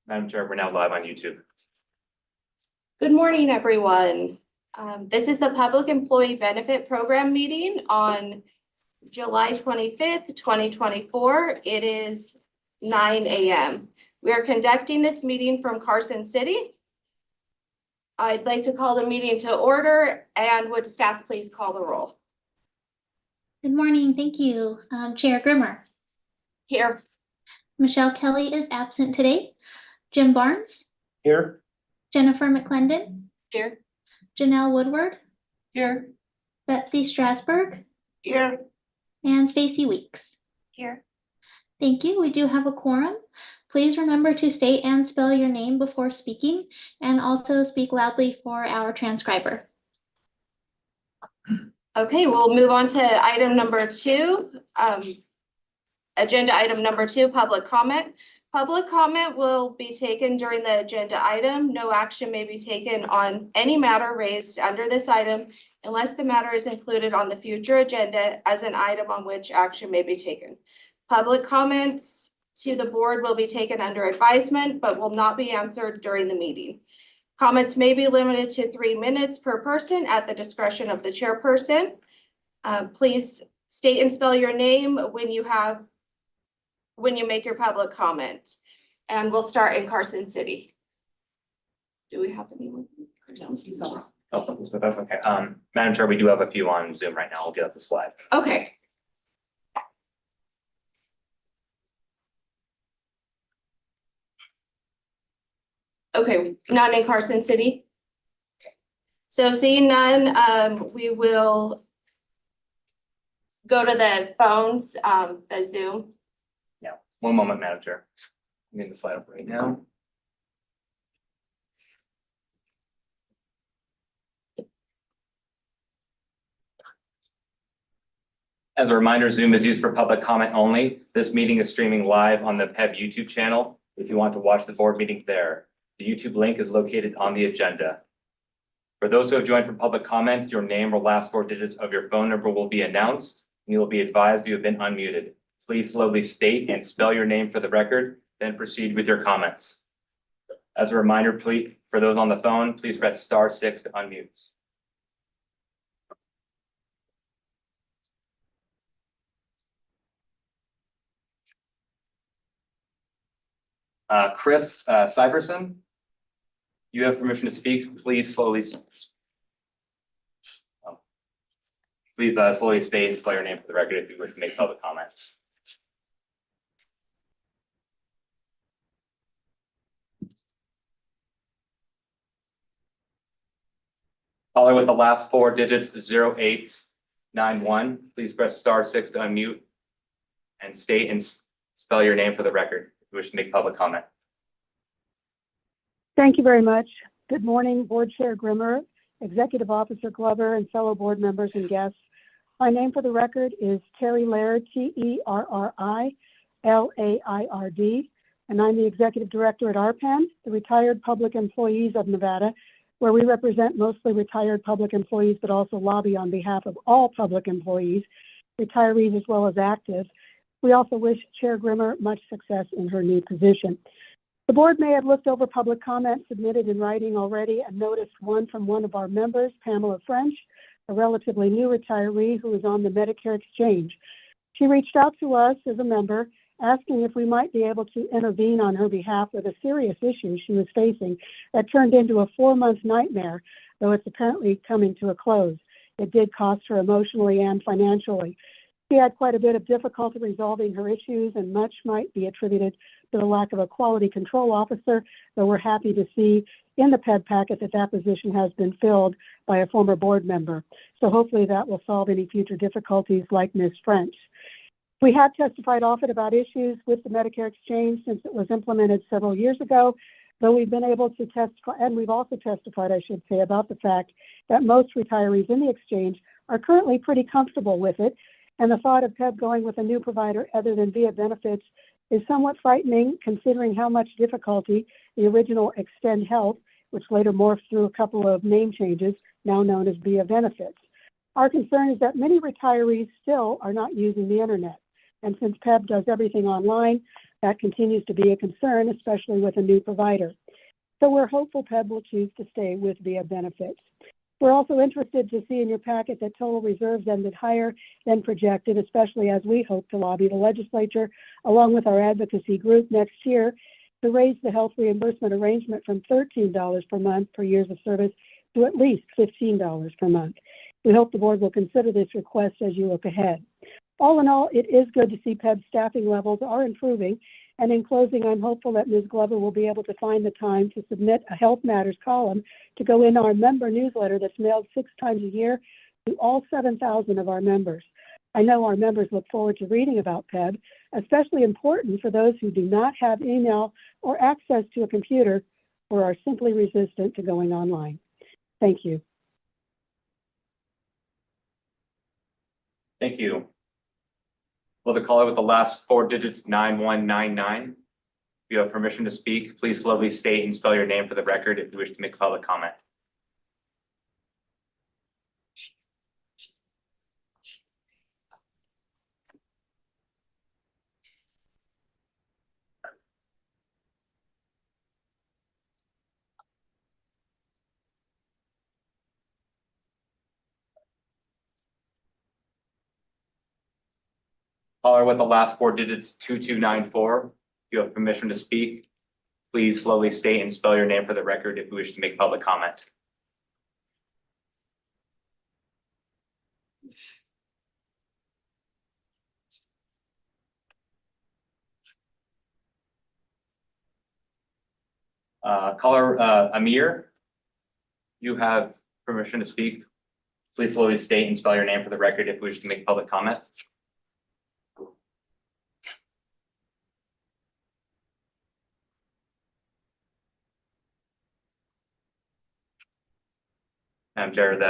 Madam Chair, we're now live on YouTube. Good morning, everyone. This is the Public Employee Benefit Program meeting on July 25th, 2024. It is 9 a.m. We are conducting this meeting from Carson City. I'd like to call the meeting to order, and would staff please call the roll? Good morning. Thank you. Chair Grimmer. Here. Michelle Kelly is absent today. Jim Barnes. Here. Jennifer McClendon. Here. Janelle Woodward. Here. Betsy Strasburg. Here. And Stacy Weeks. Here. Thank you. We do have a quorum. Please remember to state and spell your name before speaking, and also speak loudly for our transcriber. Okay, we'll move on to item number 2. Agenda item number 2, public comment. Public comment will be taken during the agenda item. No action may be taken on any matter raised under this item unless the matter is included on the future agenda as an item on which action may be taken. Public comments to the board will be taken under advisement, but will not be answered during the meeting. Comments may be limited to 3 minutes per person at the discretion of the chairperson. Please state and spell your name when you make your public comment. And we'll start in Carson City. Do we have anyone? Oh, that's okay. Madam Chair, we do have a few on Zoom right now. I'll get up the slide. Okay. Okay, none in Carson City. So seeing none, we will go to the phones, the Zoom. Yeah, one moment, Madam Chair. I'm getting the slide up right now. As a reminder, Zoom is used for public comment only. This meeting is streaming live on the PEB YouTube channel if you want to watch the board meeting there. The YouTube link is located on the agenda. For those who have joined for public comment, your name or last 4 digits of your phone number will be announced, and you will be advised you have been unmuted. Please slowly state and spell your name for the record, then proceed with your comments. As a reminder, please, for those on the phone, please press *6 to unmute. Chris Syverson, you have permission to speak. Please slowly state and spell your name for the record if you wish to make public comments. Caller with the last 4 digits 0891. Please press *6 to unmute and state and spell your name for the record if you wish to make public comment. Thank you very much. Good morning, Board Chair Grimmer, Executive Officer Glover, and fellow board members and guests. My name for the record is Terry Laird, TerriLaird, and I'm the Executive Director at RPEN, the Retired Public Employees of Nevada, where we represent mostly retired public employees, but also lobby on behalf of all public employees, retirees as well as active. We also wish Chair Grimmer much success in her new position. The board may have looked over public comments submitted in writing already and noticed one from one of our members, Pamela French, a relatively new retiree who is on the Medicare exchange. She reached out to us as a member, asking if we might be able to intervene on her behalf with a serious issue she was facing that turned into a 4-month nightmare, though it's apparently coming to a close. It did cost her emotionally and financially. She had quite a bit of difficulty resolving her issues, and much might be attributed to the lack of a quality control officer, though we're happy to see in the PEB packet that position has been filled by a former board member. So hopefully that will solve any future difficulties like Ms. French. We have testified often about issues with the Medicare exchange since it was implemented several years ago, though we've been able to testify, and we've also testified, I should say, about the fact that most retirees in the exchange are currently pretty comfortable with it, and the thought of PEB going with a new provider other than Via Benefits is somewhat frightening, considering how much difficulty the original Extend Health, which later morphed through a couple of name changes, now known as Via Benefits. Our concern is that many retirees still are not using the internet. And since PEB does everything online, That continues to be a concern, especially with a new provider. So we're hopeful PEB will choose to stay with VIA benefits. We're also interested to see in your packet that total reserves ended higher than projected, especially as we hope to lobby the legislature, along with our advocacy group next year, to raise the health reimbursement arrangement from $13 per month per years of service to at least $15 per month. We hope the board will consider this request as you look ahead. All in all, it is good to see PEB staffing levels are improving. And in closing, I'm hopeful that Ms. Glover will be able to find the time to submit a Health Matters column to go in our member newsletter that's mailed 6 times a year to all 7,000 of our members. I know our members look forward to reading about PEB, especially important for those who do not have email or access to a computer or are simply resistant to going online. Thank you. Thank you. Will the caller with the last 4 digits 9199? If you have permission to speak, please slowly state and spell your name for the record if you wish to make public comment. Caller with the last 4 digits 2294. If you have permission to speak, please slowly state and spell your name for the record if you wish to make public comment. Caller Amir, you have permission to speak. Please slowly state and spell your name for the record if you wish to make public comment. Jared,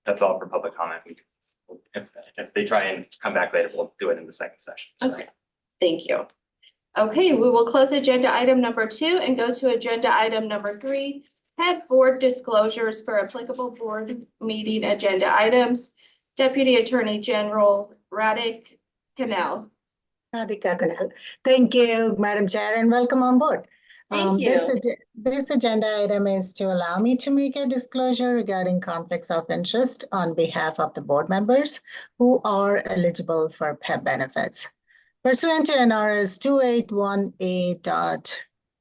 that's all for public comment. If they try and come back later, we'll do it in the second session. So. Okay, thank you. Okay, we will close agenda item number 2 and go to agenda item number 3, PEB board disclosures for applicable board meeting agenda items. Deputy Attorney General Radhika Kanal. Radhika Kanal. Thank you, Madam Chair, and welcome on board. Thank you. This agenda item is to allow me to make a disclosure regarding conflicts of interest on behalf of the board members who are eligible for PEB benefits. Pursuant to NRS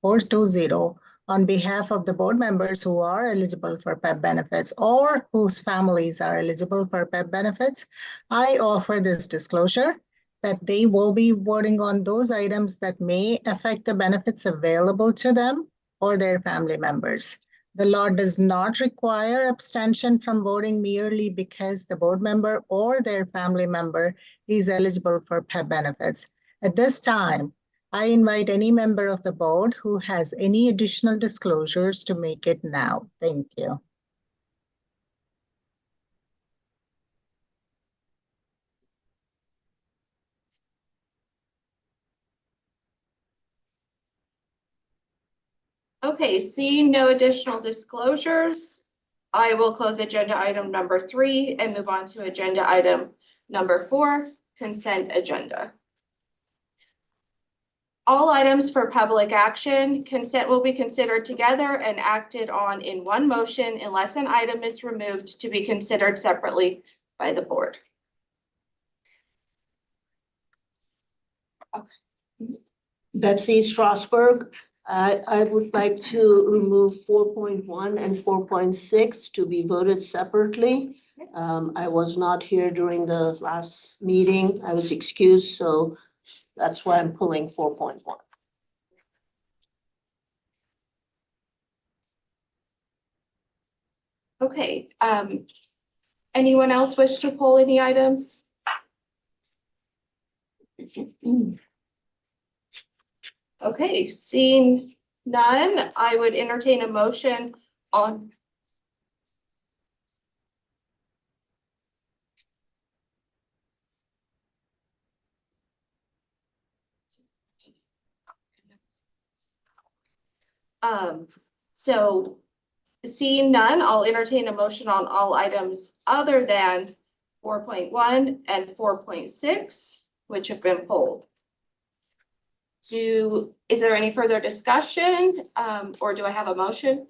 2818.420, on behalf of the board members who are eligible for PEB benefits or whose families are eligible for PEB benefits, I offer this disclosure that they will be voting on those items that may affect the benefits available to them or their family members. The law does not require abstention from voting merely because the board member or their family member is eligible for PEB benefits. At this time, I invite any member of the board who has any additional disclosures to make it now. Thank you. Okay, seeing no additional disclosures, I will close agenda item number 3 and move on to agenda item number 4, consent agenda. All items for public action, consent will be considered together and acted on in one motion unless an item is removed to be considered separately by the board. Betsy Strasberg. I would like to remove 4.1 and 4.6 to be voted separately. I was not here during the last meeting. I was excused, so that's why I'm pulling 4.1. Okay, anyone else wish to pull any items? Okay, seeing none, I would entertain a motion on. So seeing none, I'll entertain a motion on all items other than 4.1 and 4.6, which have been pulled. Is there any further discussion, or do I have a motion?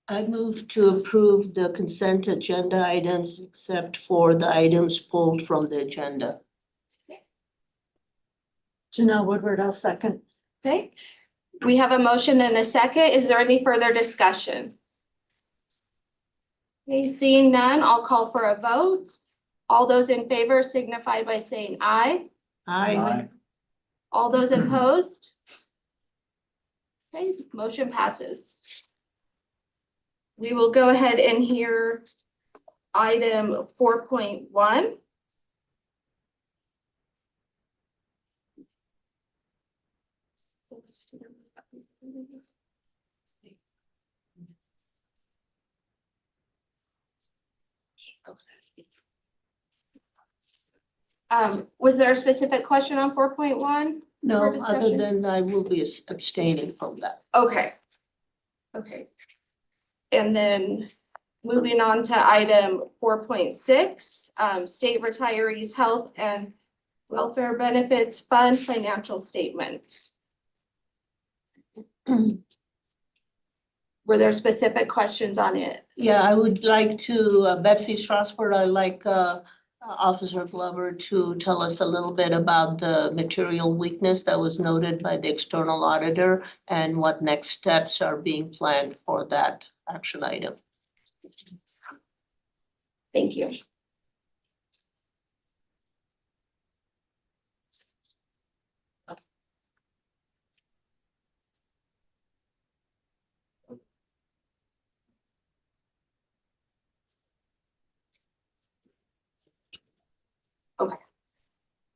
I move to approve the consent agenda items except for the items pulled from the agenda. Janelle Woodward, I'll second. Okay, we have a motion and a second. Is there any further discussion? Okay, seeing none, I'll call for a vote. All those in favor signify by saying aye. Aye. All those opposed? Okay, motion passes. We will go ahead and hear item 4.1. Was there a specific question on 4.1? No, For other discussion? than I will be abstaining from that. Okay. Okay. And then moving on to item 4.6, state retirees health and welfare benefits fund financial statement. Were there specific questions on it? Yeah, I would like to, Betsy Strasburg, I'd like Officer Glover to tell us a little bit about the material weakness that was noted by the external auditor and what next steps are being planned for that action item. Thank you.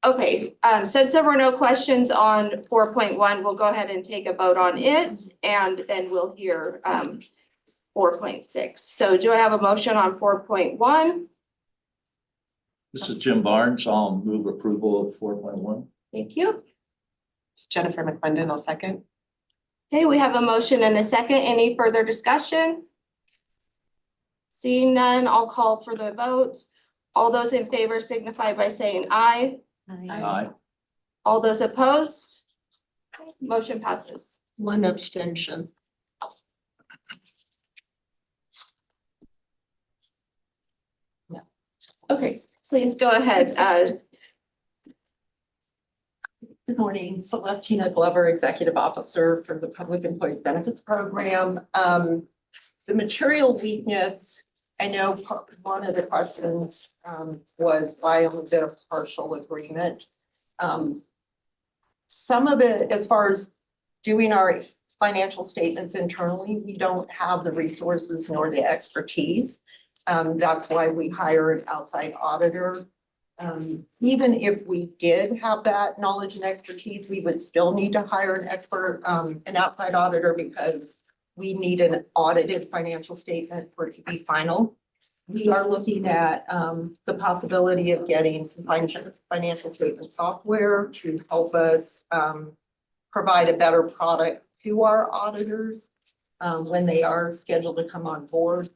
Okay, since there were no questions on 4.1, we'll go ahead and take a vote on it, and then we'll hear 4.6. So do I have a motion on 4.1? This is Jim Barnes. I'll move approval of 4.1. Thank you. It's Jennifer McClendon, I'll second. Okay, we have a motion and a second. Any further discussion? Seeing none, I'll call for the vote. All those in favor signify by saying aye. Aye. All those opposed? Motion passes. One abstention. Okay, please go ahead. Good morning, Celestina Glover, Executive Officer for the Public Employees Benefits Program. The material weakness, I know one of the questions was why only did a partial agreement. Some of it, as far as doing our financial statements internally, we don't have the resources nor the expertise. That's why we hire an outside auditor. Even if we did have that knowledge and expertise, we would still need to hire an expert, an outside auditor, because we need an audited financial statement for it to be final. We are looking at the possibility of getting some financial statement software to help us provide a better product to our auditors when they are scheduled to come on board.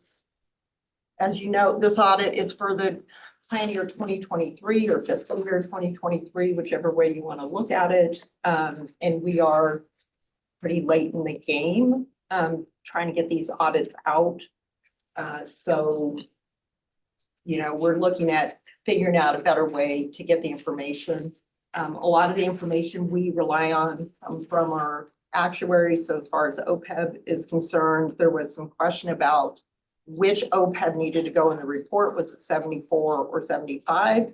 As you know, this audit is for the plan year 2023 or fiscal year 2023, whichever way you want to look at it. And we are pretty late in the game trying to get these audits out. So, you know, we're looking at figuring out a better way to get the information. A lot of the information we rely on from our actuaries. So as far as OPEB is concerned, there was some question about which OPEB needed to go in the report. Was it 74 or 75?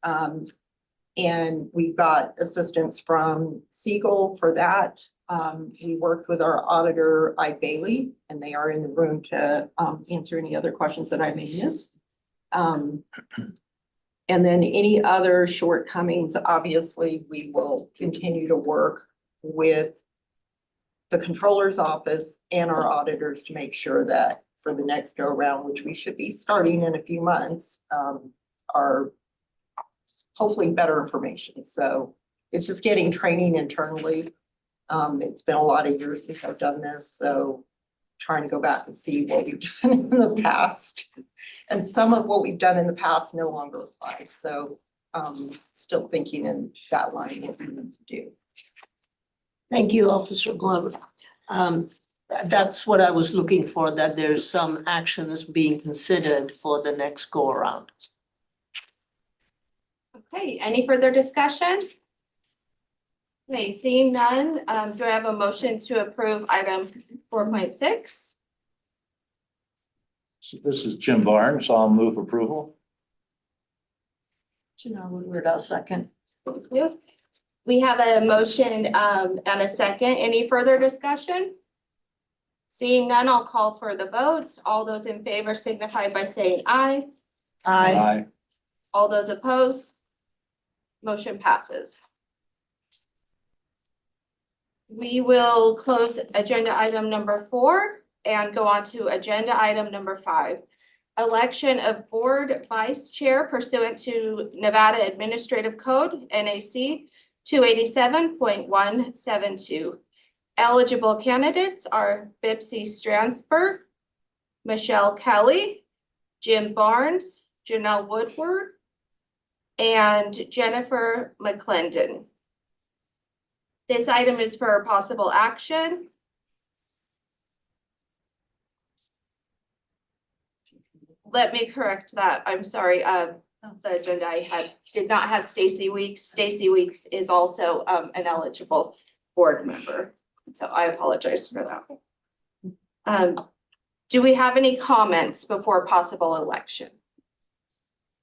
And we got assistance from Siegel for that. We worked with our auditor, Bailey, and they are in the room to answer any other questions that I may miss. And then any other shortcomings, obviously, we will continue to work with the controller's office and our auditors to make sure that for the next go around, which we should be starting in a few months, are hopefully better information. So it's just getting training internally. It's been a lot of years since I've done this, so trying to go back and see what we've done in the past. And some of what we've done in the past no longer applies. So still thinking in that line what we need to do. Thank you, Officer Glover. That's what I was looking for, that there's some actions being considered for the next go around. Okay, any further discussion? Okay, seeing none, do I have a motion to approve item 4.6? So this is Jim Barnes. I'll move approval. Janelle Woodward, I'll second. Thank you. We have a motion and a second. Any further discussion? Seeing none, I'll call for the vote. All those in favor signify by saying aye. Aye. All those opposed? Motion passes. We will close agenda item number 4 and go on to agenda item number 5. Election of board vice chair pursuant to Nevada Administrative Code, NAC 287.172. Eligible candidates are Bipsy Stransberg, Michelle Kelly, Jim Barnes, Janelle Woodward, and Jennifer McClendon. This item is for possible action. Let me correct that. I'm sorry. The agenda I did not have Stacy Weeks. Stacy Weeks is also an eligible board member. So I apologize for that. Do we have any comments before possible election?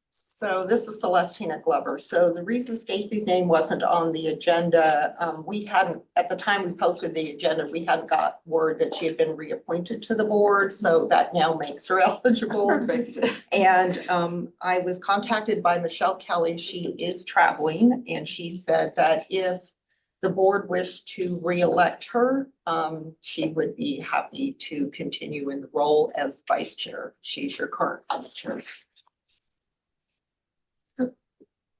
So this is Celestina Glover. So the reason Stacy's name wasn't on the agenda, we hadn't, at the time we posted the agenda, we hadn't got word that she had been reappointed to the board. So that now makes her eligible. Perfect. And I was contacted by Michelle Kelly. She is traveling and she said that if the board wished to reelect her, she would be happy to continue in the role as vice chair. She's your current vice chair.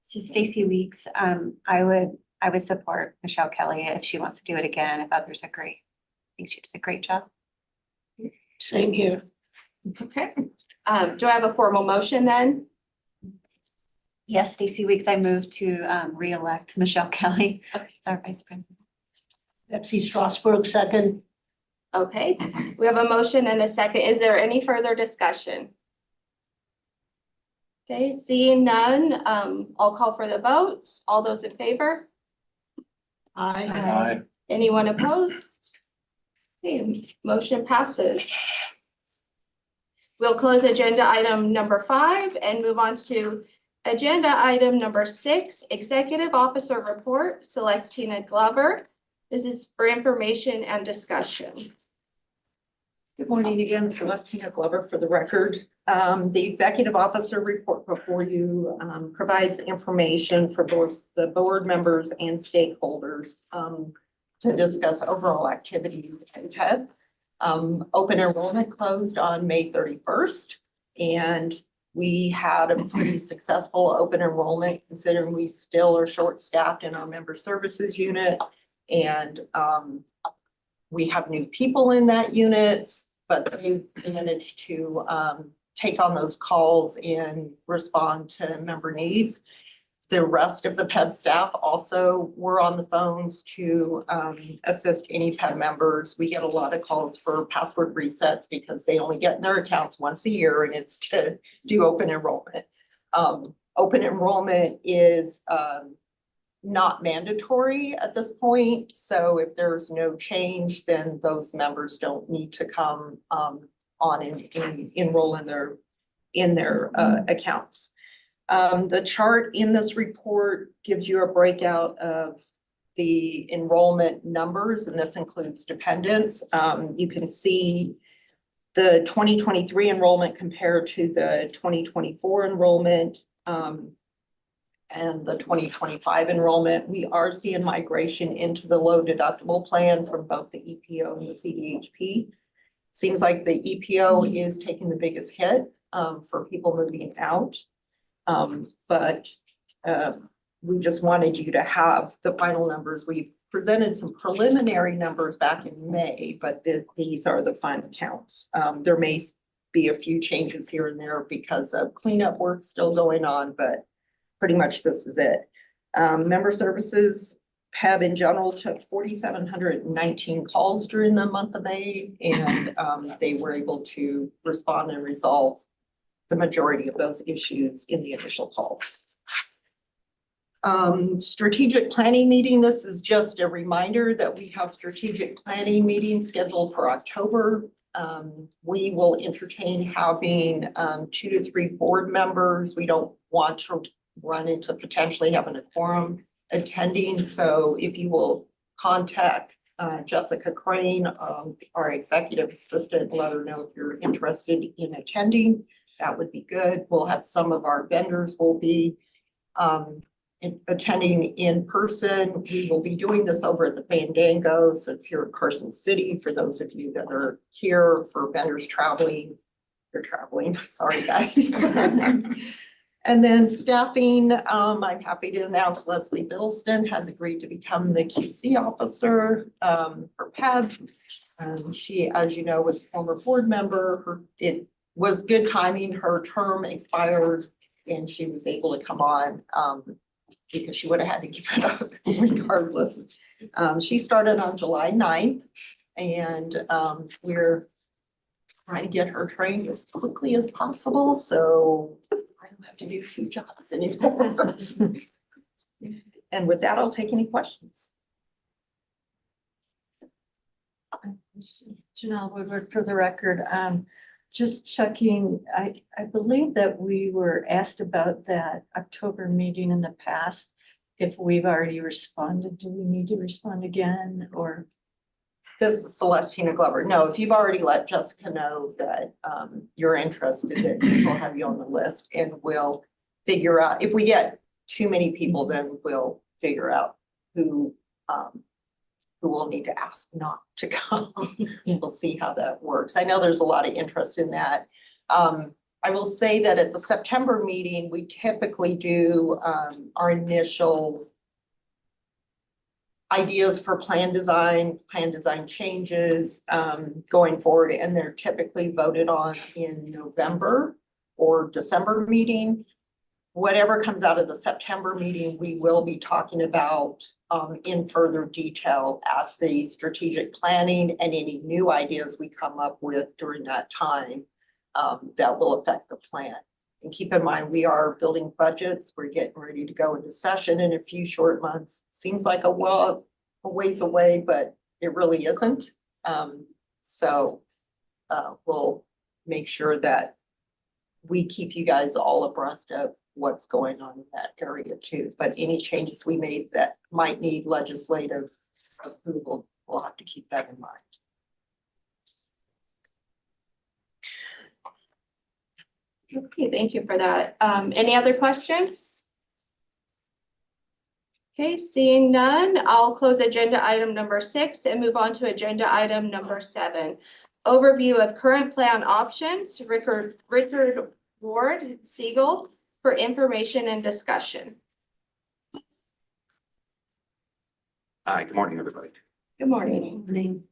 So Stacy Weeks, I would support Michelle Kelly if she wants to do it again, if others agree. I think she did a great job. Same here. Okay. Do I have a formal motion then? Yes, Stacy Weeks, I move to re-elect Michelle Kelly as our vice president. Betsy Strasburg, second. Okay, we have a motion and a second. Is there any further discussion? Okay, seeing none, I'll call for the vote. All those in favor? Aye. Aye. Anyone opposed? Okay, motion passes. We'll close agenda item number 5 and move on to agenda item number 6, Executive Officer Report, Celestina Glover. This is for information and discussion. Good morning again, Celestina Glover for the record. The executive officer report before you provides information for both the board members and stakeholders to discuss overall activities at PEB. Open enrollment closed on May 31st, and we had a pretty successful open enrollment considering we still are short-staffed in our member services unit. And we have new people in that unit, but they managed to take on those calls and respond to member needs. The rest of the PEB staff also were on the phones to assist any PEB members. We get a lot of calls for password resets because they only get in their accounts once a year, and it's to do open enrollment. Open enrollment is not mandatory at this point. So if there's no change, then those members don't need to come on and enroll in their accounts. The chart in this report gives you a breakout of the enrollment numbers, and this includes dependents. You can see the 2023 enrollment compared to the 2024 enrollment. And the 2025 enrollment. We are seeing migration into the low deductible plan from both the EPO and the CDHP. Seems like the EPO is taking the biggest hit for people moving out. But we just wanted you to have the final numbers. We presented some preliminary numbers back in May, but these are the final counts. There may be a few changes here and there because of cleanup work still going on, but pretty much this is it. Member services PEB in general took 4,719 calls during the month of May, and they were able to respond and resolve the majority of those issues in the initial calls. Strategic planning meeting, this is just a reminder that we have strategic planning meetings scheduled for October. We will entertain having 2 to 3 board members. We don't want to run into potentially having a quorum attending, so if you will contact Jessica Crane, our executive assistant, let her know if you're interested in attending, that would be good. We'll have some of our vendors will be attending in person. We will be doing this over at the Fandango, so it's here in Carson City for those of you that are here. For vendors traveling, you're traveling, sorry guys. And then staffing, I'm happy to announce Leslie Biddleston has agreed to become the QC officer for PEB. She, as you know, was a former board member. It was good timing. Her term expired and she was able to come on because she would have had to give it up regardless. She started on July 9th, and we're trying to get her trained as quickly as possible, so I don't have to do 2 jobs anymore. And with that, I'll take any questions. Janelle Woodward, for the record, just checking, I believe that we were asked about that October meeting in the past. If we've already responded, do we need to respond again, or? This is Celestina Glover. No, if you've already let Jessica know that you're interested, that she'll have you on the list, and we'll figure out, if we get too many people, then we'll figure out who will need to ask not to come. We'll see how that works. I know there's a lot of interest in that. I will say that at the September meeting, we typically do our initial ideas for plan design changes going forward, and they're typically voted on in November or December meeting. Whatever comes out of the September meeting, we will be talking about in further detail at the strategic planning, and any new ideas we come up with during that time that will affect the plan. And keep in mind, we are building budgets. We're getting ready to go into session in a few short months. Seems like a ways away, but it really isn't. So we'll make sure that we keep you guys all abreast of what's going on in that area too. But any changes we made that might need legislative approval, we'll have to keep that in mind. Okay, thank you for that. Any other questions? Okay, seeing none, I'll close agenda item number 6 and move on to agenda item number 7. Overview of current plan options, Richard Ward Siegel, for information and discussion. Hi, good morning, everybody. Good morning.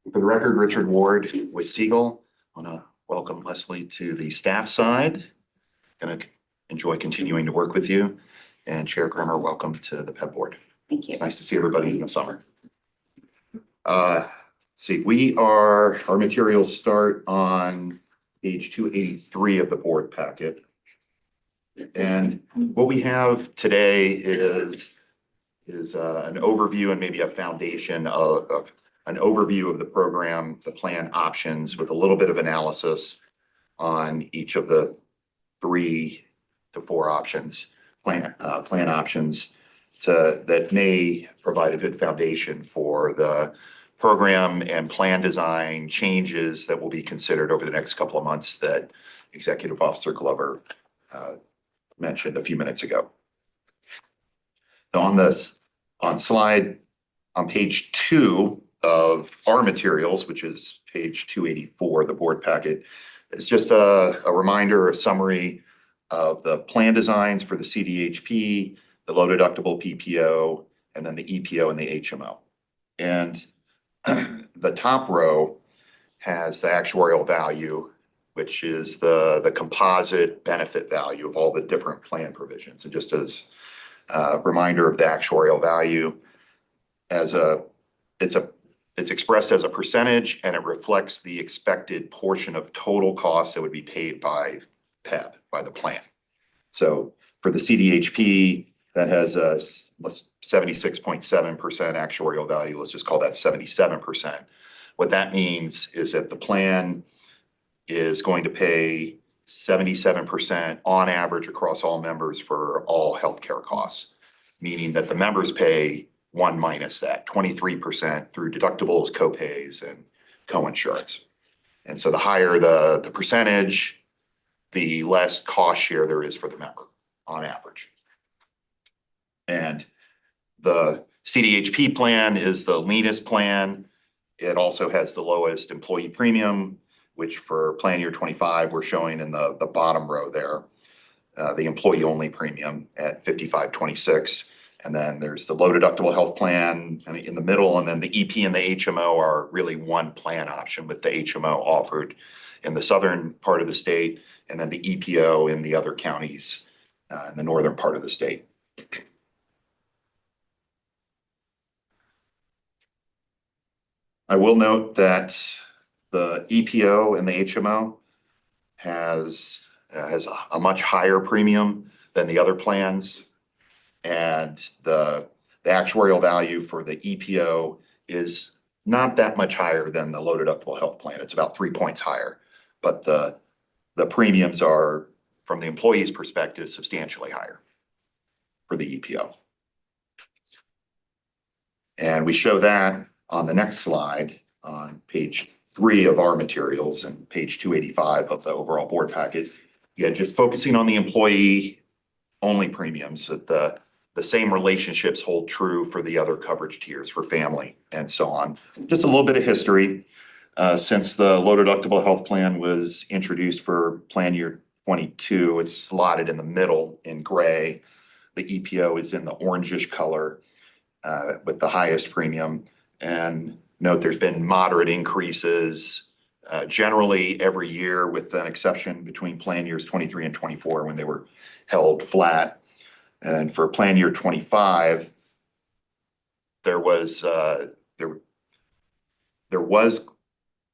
For the record, Richard Ward with Siegel. I want to welcome Leslie to the staff side. Going to enjoy continuing to work with you. And Chair Grimmer, welcome to the PEB board. Thank you. It's nice to see everybody in the summer. See, our materials start on page 283 of the board packet. And what we have today is an overview and maybe a foundation of an overview of the program, the plan options, with a little bit of analysis on each of the 3 to 4 options, plan options that may provide a good foundation for the program and plan design changes that will be considered over the next couple of months that Executive Officer Glover mentioned a few minutes ago. Now on page 2 of our materials, which is page 284 of the board packet, it's just a reminder, a summary of the plan designs for the CDHP, the low deductible PPO, and then the EPO and the HMO. And the top row has the actuarial value, which is the composite benefit value of all the different plan provisions. And just as Reminder of the actuarial value it's expressed as a percentage, and it reflects the expected portion of total costs that would be paid by PEB, by the plan. So for the CDHP, that has a 76.7% actuarial value. Let's just call that 77%. What that means is that the plan is going to pay 77% on average across all members for all healthcare costs, meaning that the members pay 1 minus that, 23% through deductibles, copays, and coinsurance. And so the higher the percentage, the less cost share there is for the member on average. And the CDHP plan is the leanest plan. It also has the lowest employee premium, which for plan year 25, we're showing in the bottom row there, the employee-only premium at $55.26. And then there's the low deductible health plan in the middle, and then the EP and the HMO are really one plan option, with the HMO offered in the southern part of the state, and then the EPO in the other counties in the northern part of the state. I will note that the EPO and the HMO has a much higher premium than the other plans. And the actuarial value for the EPO is not that much higher than the low deductible health plan. It's about 3 points higher, but the premiums are, from the employee's perspective, substantially higher for the EPO. And we show that on the next slide on page 3 of our materials and page 285 of the overall board packet. Yeah, just focusing on the employee-only premiums, that the same relationships hold true for the other coverage tiers for family and so on. Just a little bit of history. Since the low deductible health plan was introduced for plan year 22, it's slotted in the middle in gray. The EPO is in the orangish color with the highest premium. And note there's been moderate increases generally every year, with an exception between plan years 23 and 24 when they were held flat. And for plan year 25, there was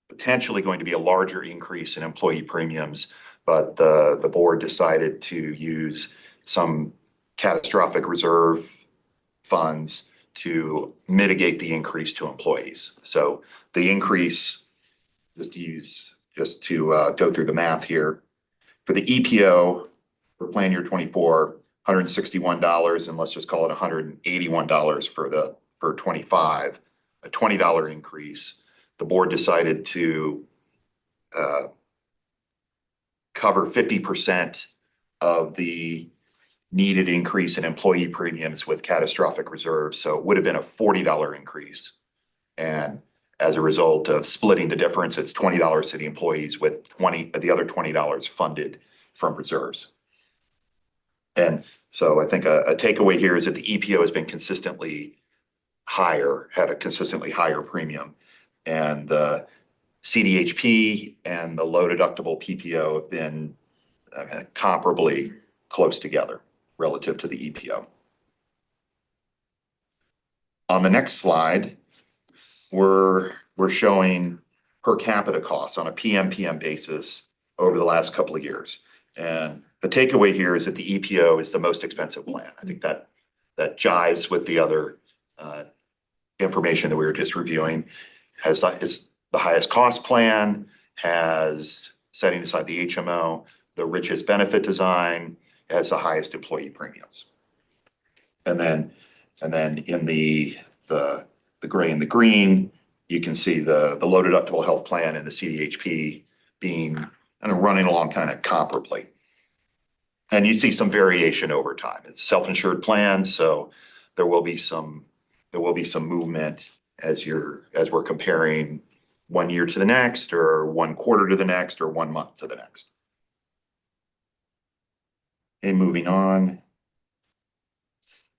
potentially going to be a larger increase in employee premiums, but the board decided to use some catastrophic reserve funds to mitigate the increase to employees. So the increase, just to go through the math here, for the EPO for plan year 24, $161, and let's just call it $181 for 25, a $20 increase. The board decided to cover 50% of the needed increase in employee premiums with catastrophic reserves. So it would have been a $40 increase. And as a result of splitting the difference, it's $20 to the employees, with the other $20 funded from reserves. And so I think a takeaway here is that the EPO has been consistently higher, had a consistently higher premium. And the CDHP and the low deductible PPO have been comparably close together relative to the EPO. On the next slide, we're showing per capita costs on a PMPM basis over the last couple of years. And the takeaway here is that the EPO is the most expensive plan. I think that jives with the other information that we were just reviewing. Is the highest cost plan, has, setting aside the HMO, the richest benefit design, has the highest employee premiums. And then in the gray and the green, you can see the low deductible health plan and the CDHP being kind of running along kind of comparably. And you see some variation over time. It's self-insured plans, so there will be some movement as we're comparing 1 year to the next, or 1 quarter to the next, or 1 month to the next. And moving on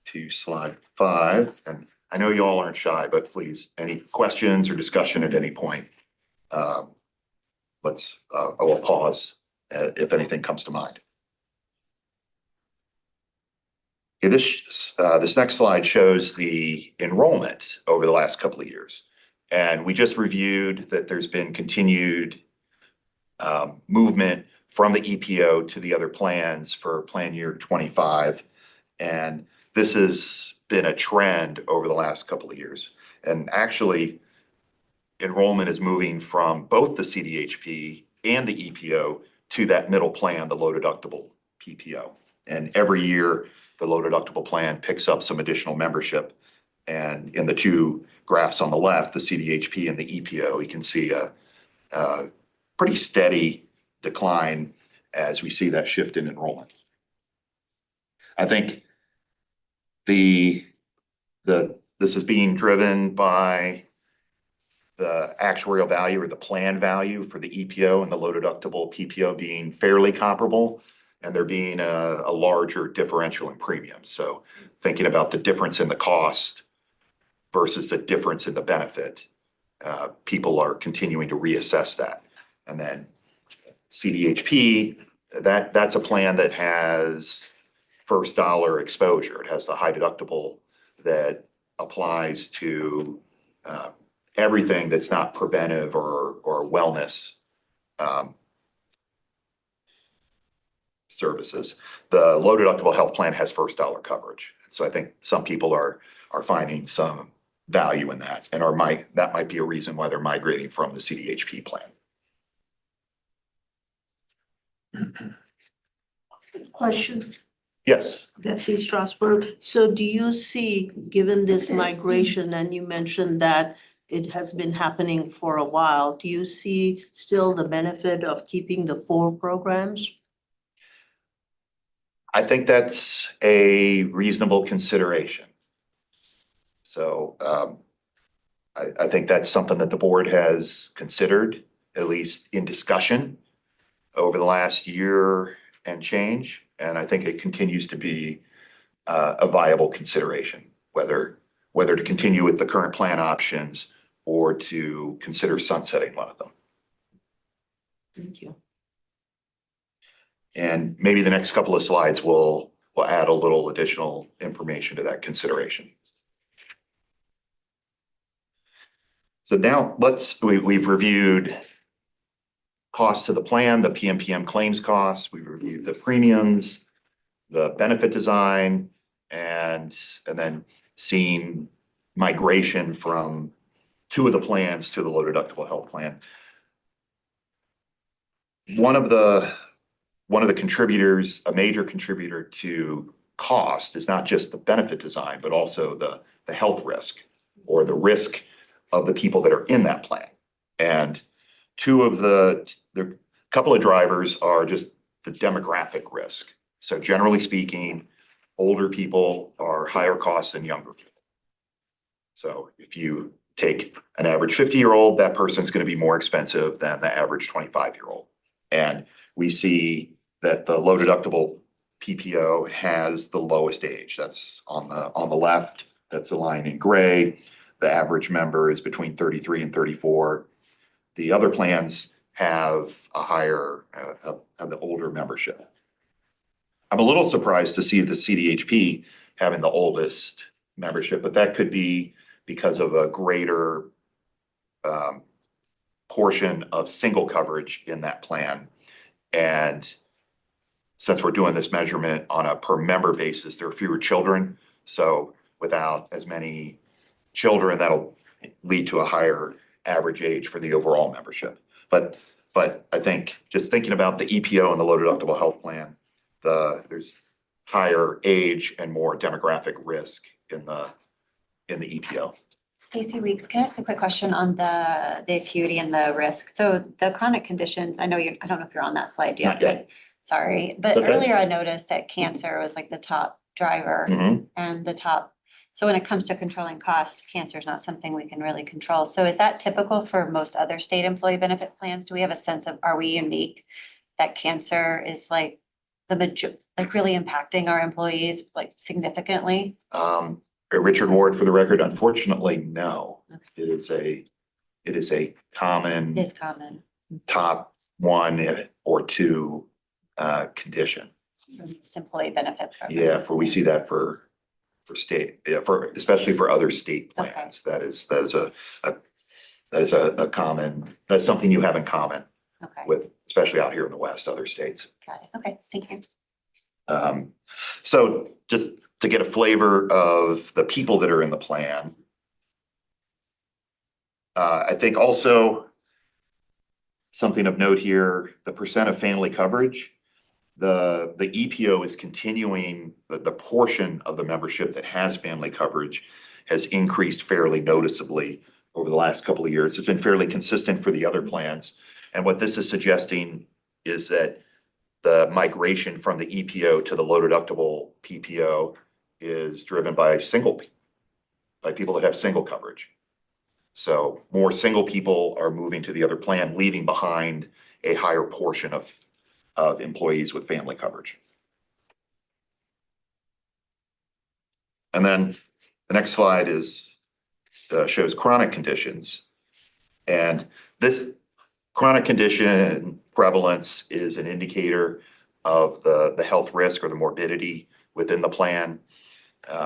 to slide 5, and I know you all aren't shy, but please, any questions or discussion at any point, I will pause if anything comes to mind. This next slide shows the enrollment over the last couple of years. And we just reviewed that there's been continued movement from the EPO to the other plans for plan year 25. And this has been a trend over the last couple of years. And actually, enrollment is moving from both the CDHP and the EPO to that middle plan, the low deductible PPO. And every year, the low deductible plan picks up some additional membership. And in the two graphs on the left, the CDHP and the EPO, you can see a pretty steady decline as we see that shift in enrollment. I think this is being driven by the actuarial value or the plan value for the EPO and the low deductible PPO being fairly comparable, and there being a larger differential in premiums. So thinking about the difference in the cost versus the difference in the benefit, people are continuing to reassess that. And then CDHP, that's a plan that has first dollar exposure. It has the high deductible that applies to everything that's not preventive or wellness services. The low deductible health plan has first dollar coverage. So I think some people are finding some value in that, and that might be a reason why they're migrating from the CDHP plan. Question, Yes. Betsy Strasburg. So do you see, given this migration, and you mentioned that it has been happening for a while, do you see still the benefit of keeping the 4 programs? I think that's a reasonable consideration. So I think that's something that the board has considered, at least in discussion, over the last year and change. And I think it continues to be a viable consideration, whether to continue with the current plan options or to consider sunsetting one of them. Thank you. And maybe the next couple of slides will add a little additional information to that consideration. So now we've reviewed cost to the plan, the PMPM claims costs, we've reviewed the premiums, the benefit design, and then seen migration from 2 of the plans to the low deductible health plan. One of the contributors, a major contributor to cost, is not just the benefit design, but also the health risk or the risk of the people that are in that plan. And the couple of drivers are just the demographic risk. So generally speaking, older people are higher cost than younger people. So if you take an average 50-year-old, that person's going to be more expensive than the average 25-year-old. And we see that the low deductible PPO has the lowest age. That's on the left. That's the line in gray. The average member is between 33 and 34. The other plans have a higher, have the older membership. I'm a little surprised to see the CDHP having the oldest membership, but that could be because of a greater portion of single coverage in that plan. And since we're doing this measurement on a per member basis, there are fewer children. So without as many children, that'll lead to a higher average age for the overall membership. But I think just thinking about the EPO and the low deductible health plan, there's higher age and more demographic risk in the EPO. Stacey Weeks, can I ask a quick question on the acuity and the risk? So the chronic conditions, I don't know if you're on that slide yet, Not yet. but sorry. But It's okay. earlier I noticed that cancer was like the top driver Mhm. and the top. So when it comes to controlling costs, cancer is not something we can really control. So is that typical for most other state employee benefit plans? Do we have a sense of, are we unique that cancer is like really impacting our employees like significantly? Richard Ward, for the record, unfortunately, no. It is a common It is common. top 1 or 2 condition. employee benefit program. Yeah, we see that for state, especially for other state Okay. plans. That is a common, that's something you have in common Okay, with, especially out here in the West, other states. got it. Okay, thank you. So just to get a flavor of the people that are in the plan. I think also something of note here, the percent of family coverage. The EPO is continuing, the portion of the membership that has family coverage has increased fairly noticeably over the last couple of years. It's been fairly consistent for the other plans. And what this is suggesting is that the migration from the EPO to the low deductible PPO is driven by people that have single coverage. So more single people are moving to the other plan, leaving behind a higher portion of employees with family coverage. And then the next slide shows chronic conditions. And this chronic condition prevalence is an indicator of the health risk or the morbidity within the plan.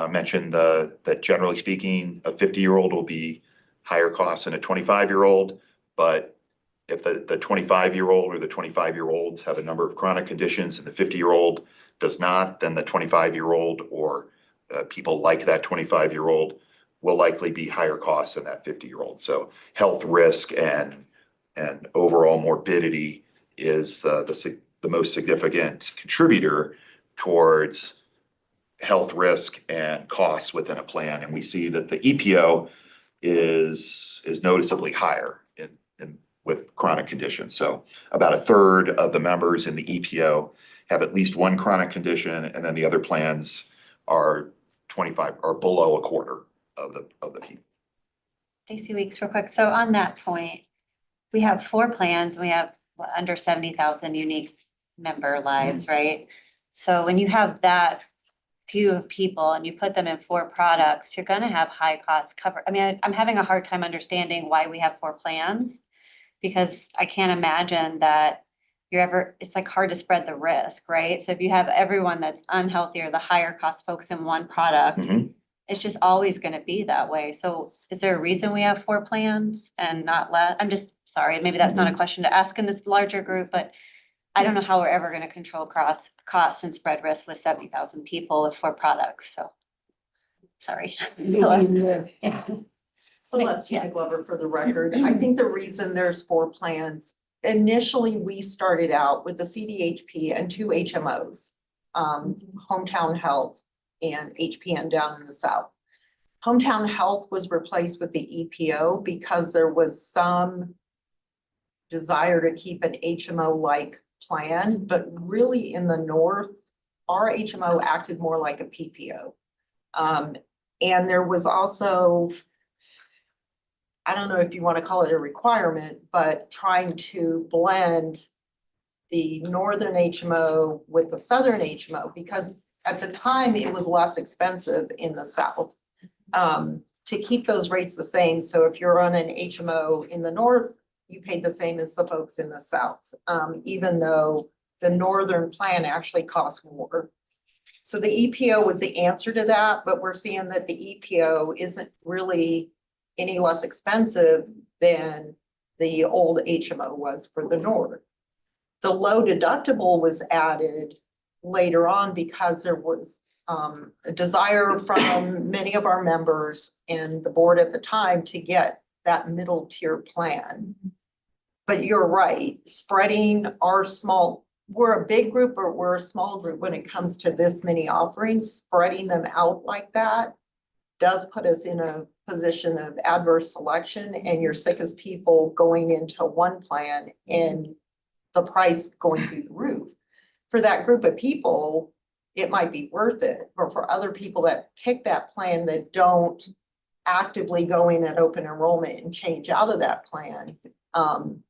Mentioned that generally speaking, a 50-year-old will be higher cost than a 25-year-old, but if the 25-year-old or the 25-year-olds have a number of chronic conditions and the 50-year-old does not, then the 25-year-old or people like that 25-year-old will likely be higher cost than that 50-year-old. So health risk and overall morbidity is the most significant contributor towards health risk and costs within a plan. And we see that the EPO is noticeably higher with chronic conditions. So about a third of the members in the EPO have at least one chronic condition, and then the other plans are 25 or below a quarter of the people. Stacy Weeks, real quick. So on that point, we have 4 plans and we have under 70,000 unique member lives, right? So when you have that few of people and you put them in 4 products, you're gonna have high cost cover. I mean, I'm having a hard time understanding why we have 4 plans, because I can't imagine that it's like hard to spread the risk, right? So if you have everyone that's unhealthy or the higher cost folks in one product, it's just always gonna be that way. So is there a reason we have 4 plans and not less? I'm just sorry, maybe that's not a question to ask in this larger group, but I don't know how we're ever gonna control costs and spread risk with 70,000 people with 4 products, so. Sorry. Celestina Glover for the record. I think the reason there's 4 plans, initially we started out with the CDHP and 2 HMOs, Hometown Health and HPN down in the South. Hometown Health was replaced with the EPO because there was some desire to keep an HMO-like plan, but really in the North, our HMO acted more like a PPO. And there was also, I don't know if you want to call it a requirement, but trying to blend the Northern HMO with the Southern HMO, because at the time it was less expensive in the South to keep those rates the same. So if you're on an HMO in the North, you paid the same as the folks in the South, even though the Northern plan actually costs more. So the EPO was the answer to that, but we're seeing that the EPO isn't really any less expensive than the old HMO was for the North. The low deductible was added later on because there was a desire from many of our members and the board at the time to get that middle tier plan. But you're right, spreading we're a big group or we're a small group when it comes to this many offerings, spreading them out like that does put us in a position of adverse selection, and your sickest people going into one plan and the price going through the roof. For that group of people, it might be worth it, or for other people that pick that plan that don't actively go in at open enrollment and change out of that plan,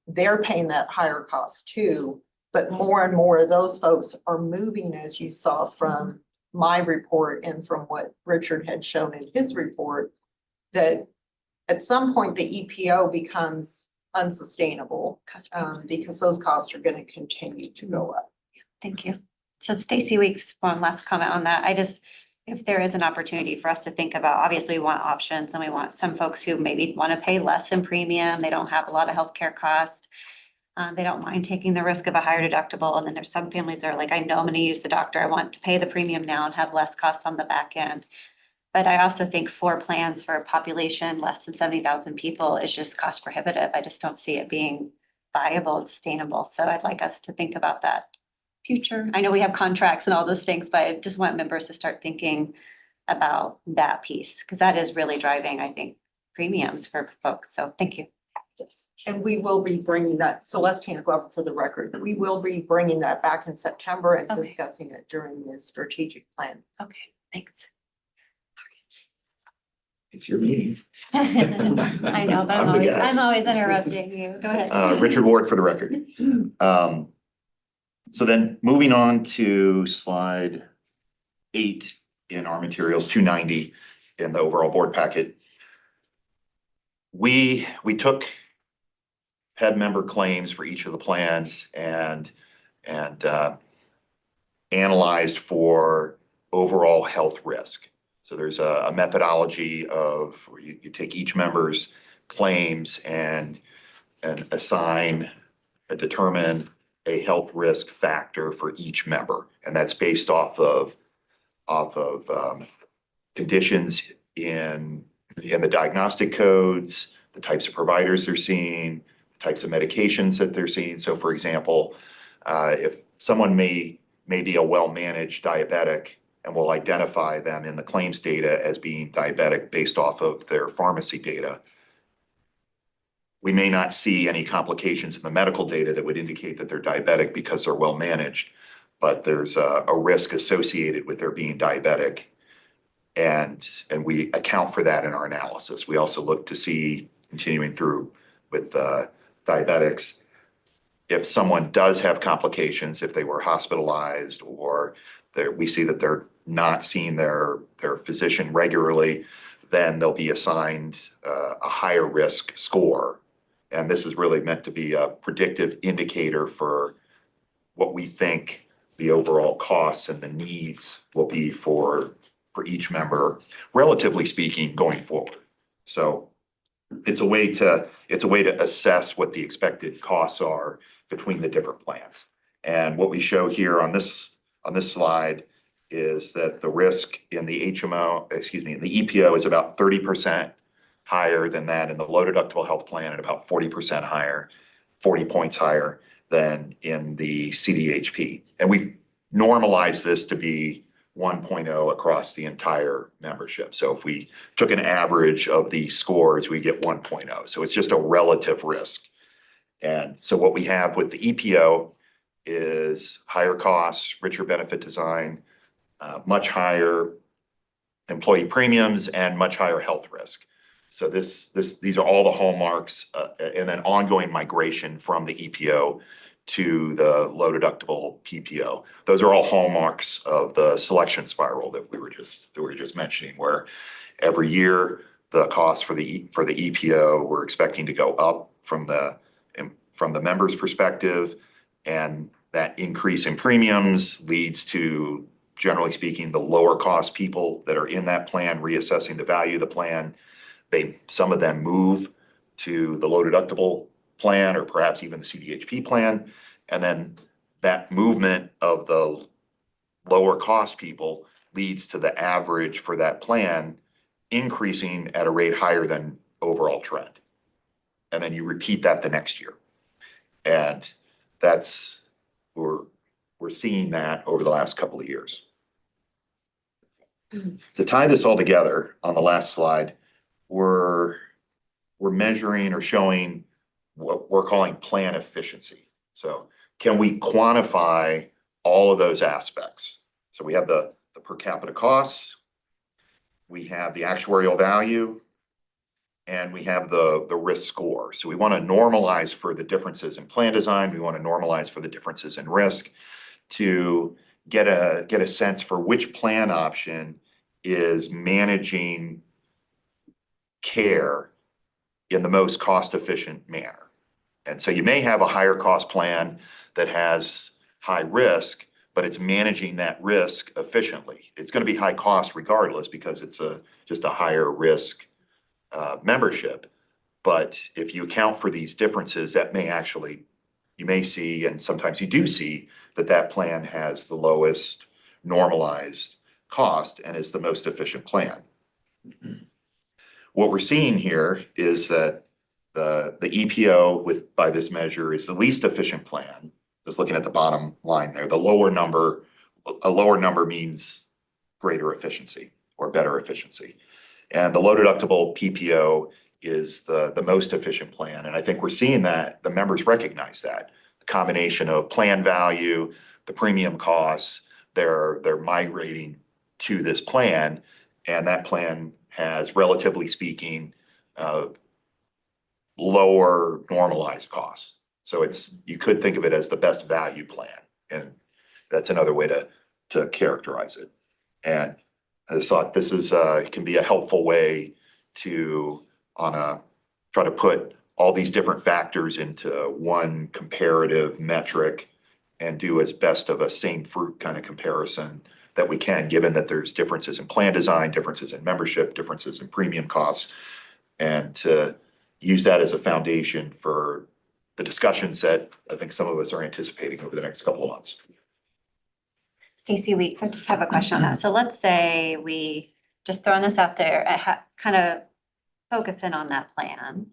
they're paying that higher cost too. But more and more of those folks are moving, as you saw from my report and from what Richard had shown in his report, that at some point the EPO becomes unsustainable because those costs are going to continue to go up. Thank you. So Stacy Weeks, one last comment on that. If there is an opportunity for us to think about, obviously we want options and we want some folks who maybe want to pay less in premium. They don't have a lot of healthcare cost. They don't mind taking the risk of a higher deductible. And then there's some families that are like, I know I'm going to use the doctor. I want to pay the premium now and have less costs on the back end. But I also think 4 plans for a population less than 70,000 people is just cost prohibitive. I just don't see it being viable and sustainable. So I'd like us to think about that future. I know we have contracts and all those things, but I just want members to start thinking about that piece because that is really driving, I think, premiums for folks. So thank you. Yes. And we will be bringing that, Celeste Glover for the record, we will be bringing that back in September and Okay. discussing it during the strategic plan. Okay, thanks. It's your meeting. I know, but I'm the guest. I'm always interrupting you. Go ahead. Richard Ward for the record. So then moving on to slide 8 in our materials, 290 in the overall board packet. We took PEB member claims for each of the plans and analyzed for overall health risk. So there's a methodology of where you take each member's claims and determine a health risk factor for each member. And that's based off of conditions in the diagnostic codes, the types of providers they're seeing, the types of medications that they're seeing. So for example, if someone may be a well-managed diabetic, and we'll identify them in the claims data as being diabetic based off of their pharmacy data, we may not see any complications in the medical data that would indicate that they're diabetic because they're well managed, but there's a risk associated with their being diabetic. And we account for that in our analysis. We also look to see, continuing through with diabetics, if someone does have complications, if they were hospitalized or we see that they're not seeing their physician regularly, then they'll be assigned a higher risk score. And this is really meant to be a predictive indicator for what we think the overall costs and the needs will be for each member, relatively speaking, going forward. So it's a way to assess what the expected costs are between the different plans. And what we show here on this slide is that the risk in the in the EPO is about 30% higher than that in the low deductible health plan and about 40% higher, 40 points higher than in the CDHP. And we normalize this to be 1.0 across the entire membership. So if we took an average of these scores, we get 1.0. So it's just a relative risk. And so what we have with the EPO is higher costs, richer benefit design, much higher employee premiums, and much higher health risk. So these are all the hallmarks, and then ongoing migration from the EPO to the low deductible PPO. Those are all hallmarks of the selection spiral that we were just mentioning, where every year the costs for the EPO we're expecting to go up from the member's perspective, and that increase in premiums leads to, generally speaking, the lower cost people that are in that plan reassessing the value of the plan. Some of them move to the low deductible plan or perhaps even the CDHP plan. And then that movement of the lower cost people leads to the average for that plan increasing at a rate higher than overall trend. And then you repeat that the next year. And we're seeing that over the last couple of years. To tie this all together on the last slide, we're measuring or showing what we're calling plan efficiency. So can we quantify all of those aspects? So we have the per capita costs, we have the actuarial value, and we have the risk score. So we want to normalize for the differences in plan design. We want to normalize for the differences in risk to get a sense for which plan option is managing care in the most cost-efficient manner. And so you may have a higher cost plan that has high risk, but it's managing that risk efficiently. It's going to be high cost regardless because it's just a higher risk membership. But if you account for these differences, that may actually, you may see, and sometimes you do see, that plan has the lowest normalized cost and is the most efficient plan. What we're seeing here is that the EPO by this measure is the least efficient plan. Just looking at the bottom line there, a lower number means greater efficiency or better efficiency. And the low deductible PPO is the most efficient plan. And I think we're seeing that the members recognize that. The combination of plan value, the premium costs, they're migrating to this plan, and that plan has, relatively speaking, lower normalized costs. So you could think of it as the best value plan, and that's another way to characterize it. And I just thought this can be a helpful way to try to put all these different factors into one comparative metric and do as best of a same fruit kind of comparison that we can, given that there's differences in plan design, differences in membership, differences in premium costs, and to use that as a foundation for the discussions that I think some of us are anticipating over the next couple of months. Stacy Weeks, I just have a question on that. So let's say we just throwing this out there, kind of focus in on that plan.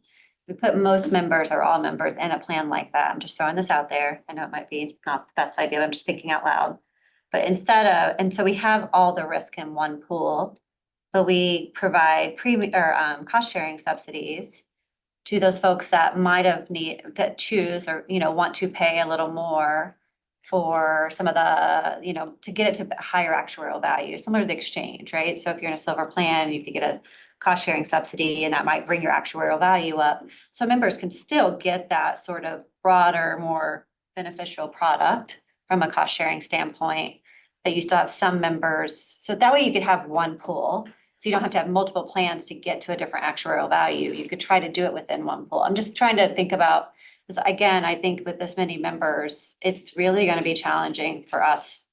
We put most members or all members in a plan like that. I'm just throwing this out there. I know it might be not the best idea, but I'm just thinking out loud. But and so we have all the risk in one pool, but we provide cost sharing subsidies to those folks that that choose or, want to pay a little more for some of the, to get it to higher actuarial value, similar to the exchange, right? So if you're in a silver plan, you could get a cost sharing subsidy and that might bring your actuarial value up. So members can still get that sort of broader, more beneficial product from a cost sharing standpoint, but you still have some members. So that way you could have one pool. So you don't have to have multiple plans to get to a different actuarial value. You could try to do it within one pool. I'm just trying to think about, because again, I think with this many members, it's really going to be challenging for us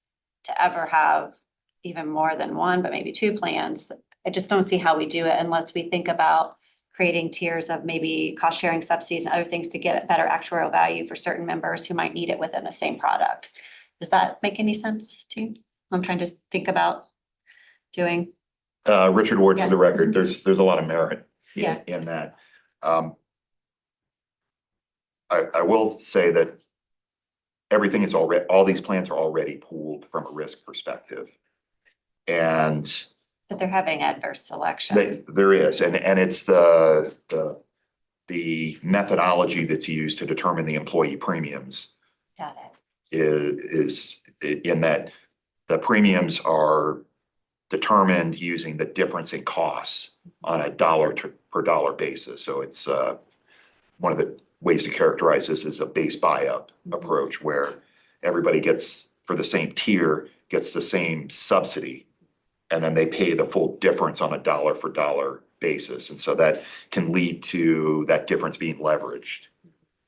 to ever have even more than one, but maybe two plans. I just don't see how we do it unless we think about creating tiers of maybe cost sharing subsidies and other things to get better actuarial value for certain members who might need it within the same product. Does that make any sense to you? I'm trying to think about doing. Richard Ward, Yeah. for the record, there's a lot of merit Yeah. in that. I will say that everything is all these plans are already pooled from a risk perspective. And But they're having adverse selection. there is, and it's the methodology that's used to determine the employee premiums Got it. is in that the premiums are determined using the difference in costs on a dollar per dollar basis. So it's one of the ways to characterize this is a base buy-up approach where everybody gets, for the same tier, gets the same subsidy, and then they pay the full difference on a dollar for dollar basis. And so that can lead to that difference being leveraged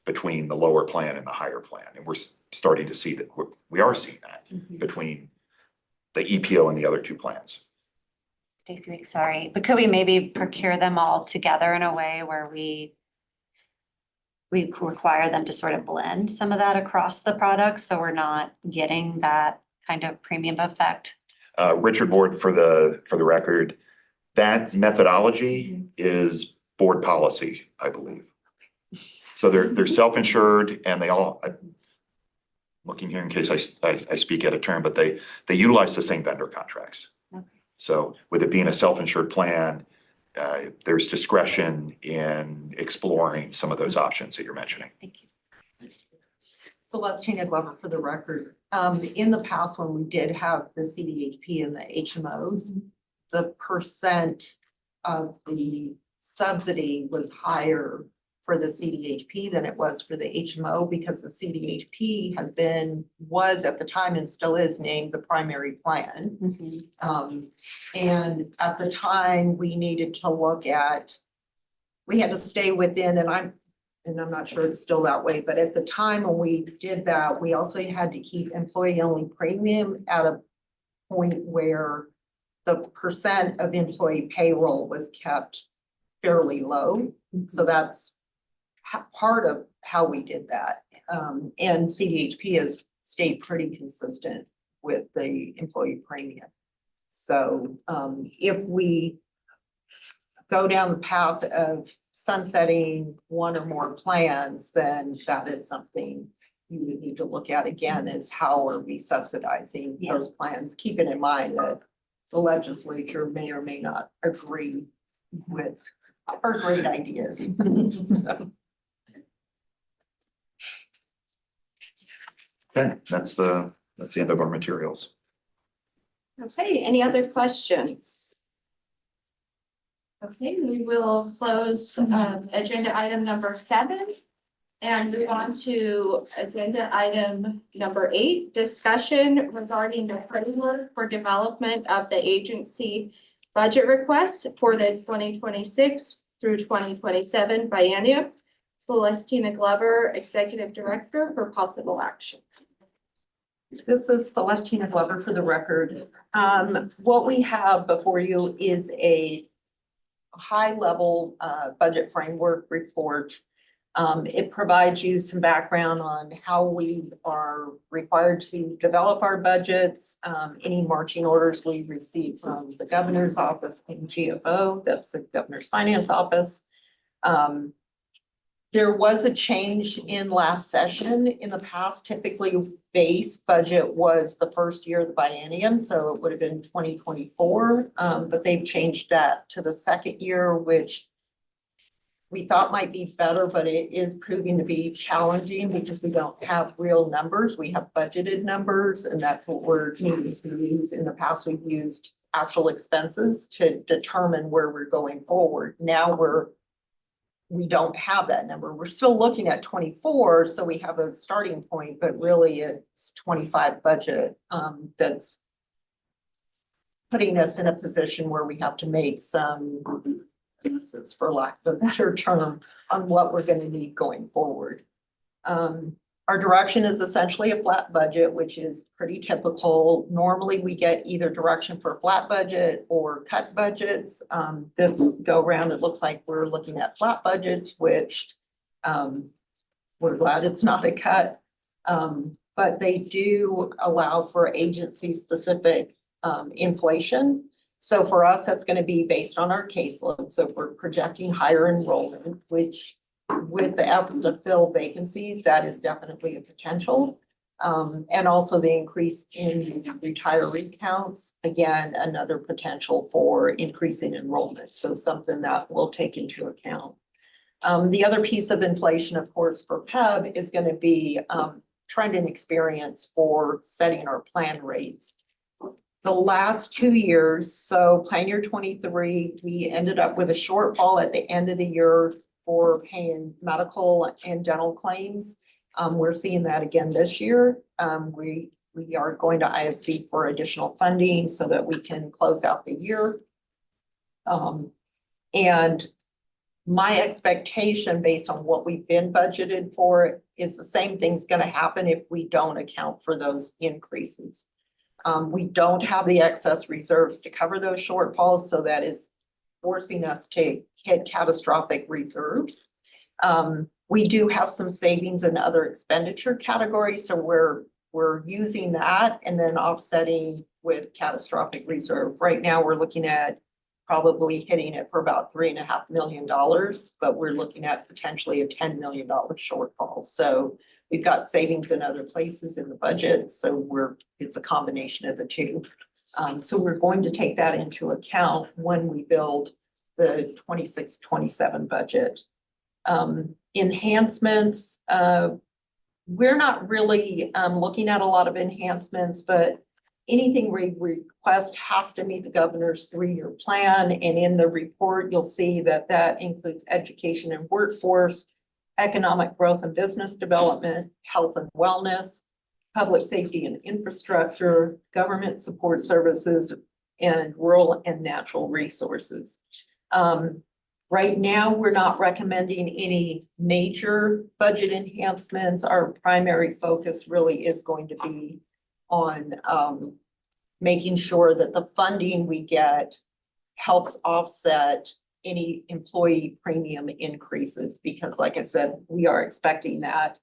between the lower plan and the higher plan. And we're starting to see that we are seeing that between the EPO and the other two plans. Stacy, sorry, but could we maybe procure them all together in a way where we require them to sort of blend some of that across the products so we're not getting that kind of premium effect? Richard Ward, for the record, that methodology is board policy, I believe. So they're self-insured and they all, I'm looking here in case I speak out of turn, but they utilize the same vendor contracts. Okay. So with it being a self-insured plan, there's discretion in exploring some of those options that you're mentioning. Thank you. Celestina Glover, for the record. In the past, when we did have the CDHP and the HMOs, the percent of the subsidy was higher for the CDHP than it was for the HMO because the CDHP was at the time and still is named the primary plan. And at the time we needed to look at, we had to stay within, and and I'm not sure it's still that way, but at the time when we did that, we also had to keep employee-only premium at a point where the percent of employee payroll was kept fairly low. So that's part of how we did that. And CDHP has stayed pretty consistent with the employee premium. So if we go down the path of sunsetting one or more plans, then that is something you would need to look at again, is how are we subsidizing those plans, keeping in mind that the legislature may or may not agree with our great ideas. So, Okay, that's the end of our materials. Okay, any other questions? Okay, we will close agenda item number 7 and move on to agenda item number 8, discussion regarding the framework for development of the agency budget requests for the 2026 through 2027 biennium. Celestina Glover, Executive Director, for possible action. this is Celestina Glover for the record. What we have before you is a high-level budget framework report. It provides you some background on how we are required to develop our budgets, any marching orders we receive from the governor's office and GFO, that's the governor's finance office. There was a change in last session. In the past, typically base budget was the first year of the biennium, so it would have been 2024. But they've changed that to the second year, which we thought might be better, but it is proving to be challenging because we don't have real numbers. We have budgeted numbers, and that's what we're needing to use. In the past, we've used actual expenses to determine where we're going forward. Now we don't have that number. We're still looking at 24, so we have a starting point, but really it's 25 budget that's putting us in a position where we have to make some guesses, for lack of a better term, on what we're going to need going forward. Our direction is essentially a flat budget, which is pretty typical. Normally, we get either direction for a flat budget or cut budgets. This go round, it looks like we're looking at flat budgets, which we're glad it's not a cut. But they do allow for agency-specific inflation. So for us, that's going to be based on our caseload. So if we're projecting higher enrollment, which with the effort to fill vacancies, that is definitely a potential. And also the increase in retiree counts, again, another potential for increasing enrollment. So something that we'll take into account. The other piece of inflation, of course, for PEB is going to be trend and experience for setting our plan rates. The last 2 years, so plan year 23, we ended up with a shortfall at the end of the year for paying medical and dental claims. We're seeing that again this year. We are going to ISC for additional funding so that we can close out the year. And my expectation based on what we've been budgeted for is the same thing's going to happen if we don't account for those increases. We don't have the excess reserves to cover those shortfalls, so that is forcing us to hit catastrophic reserves. We do have some savings in other expenditure categories, so we're using that and then offsetting with catastrophic reserve. Right now, we're looking at probably hitting it for about $3.5 million, but we're looking at potentially a $10 million shortfall. So we've got savings in other places in the budget, so it's a combination of the two. So we're going to take that into account when we build the 26-27 budget. Enhancements, we're not really looking at a lot of enhancements, but anything we request has to meet the governor's 3-year plan. And in the report, you'll see that that includes education and workforce, economic growth and business development, health and wellness, public safety and infrastructure, government support services, and rural and natural resources. Right now, we're not recommending any major budget enhancements. Our primary focus really is going to be on making sure that the funding we get helps offset any employee premium increases, because like I said, we are expecting that.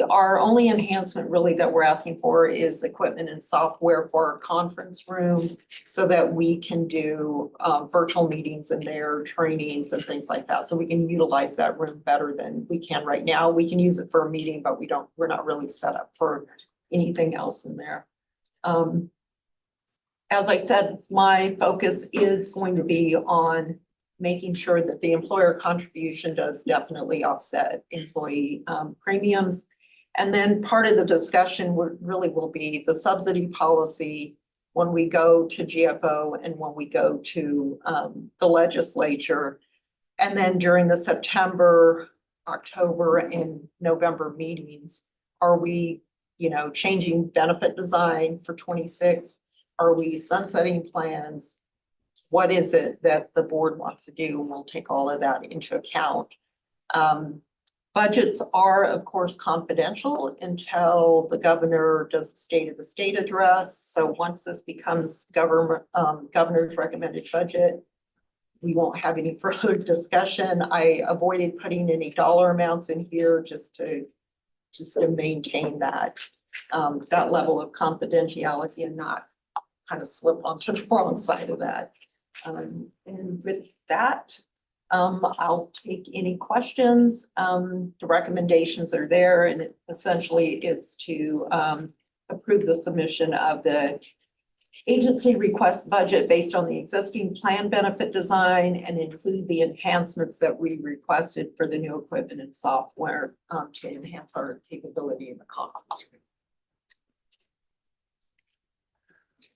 Our only enhancement really that we're asking for is equipment and software for our conference room so that we can do virtual meetings in there, trainings and things like that. So we can utilize that room better than we can right now. We can use it for a meeting, but we're not really set up for anything else in there. As I said, my focus is going to be on making sure that the employer contribution does definitely offset employee premiums. And then part of the discussion really will be the subsidy policy when we go to GFO and when we go to the legislature. And then during the September, October, and November meetings, are we, changing benefit design for 26? Are we sunsetting plans? What is it that the board wants to do? And we'll take all of that into account. Budgets are, of course, confidential until the governor does the State of the State address. So once this becomes governor's recommended budget, we won't have any further discussion. I avoided putting any dollar amounts in here just to maintain that level of confidentiality and not kind of slip onto the wrong side of that. And with that, I'll take any questions. The recommendations are there, and essentially it's to approve the submission of the agency request budget based on the existing plan benefit design and include the enhancements that we requested for the new equipment and software to enhance our capability in the conference room.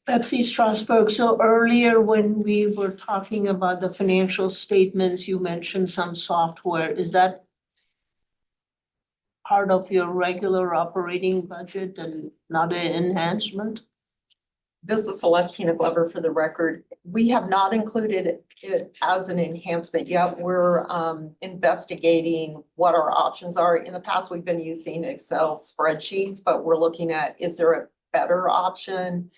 Pepsi Strasburg, so earlier when we were talking about the financial statements, you mentioned some software. Is that part of your regular operating budget and not an enhancement? This is Celestina Glover for the record. We have not included it as an enhancement yet. We're investigating what our options are. In the past, we've been using Excel spreadsheets, but we're looking at, is there a better option?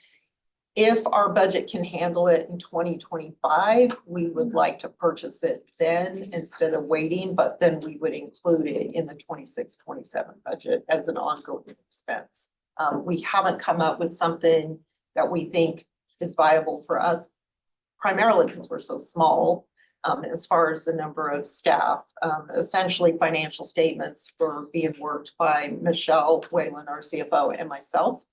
If our budget can handle it in 2025, we would like to purchase it then instead of waiting, but then we would include it in the 26-27 budget as an ongoing expense. We haven't come up with something that we think is viable for us, primarily because we're so small as far as the number of staff. Essentially, financial statements were being worked by Michelle Whalen, our CFO, and myself.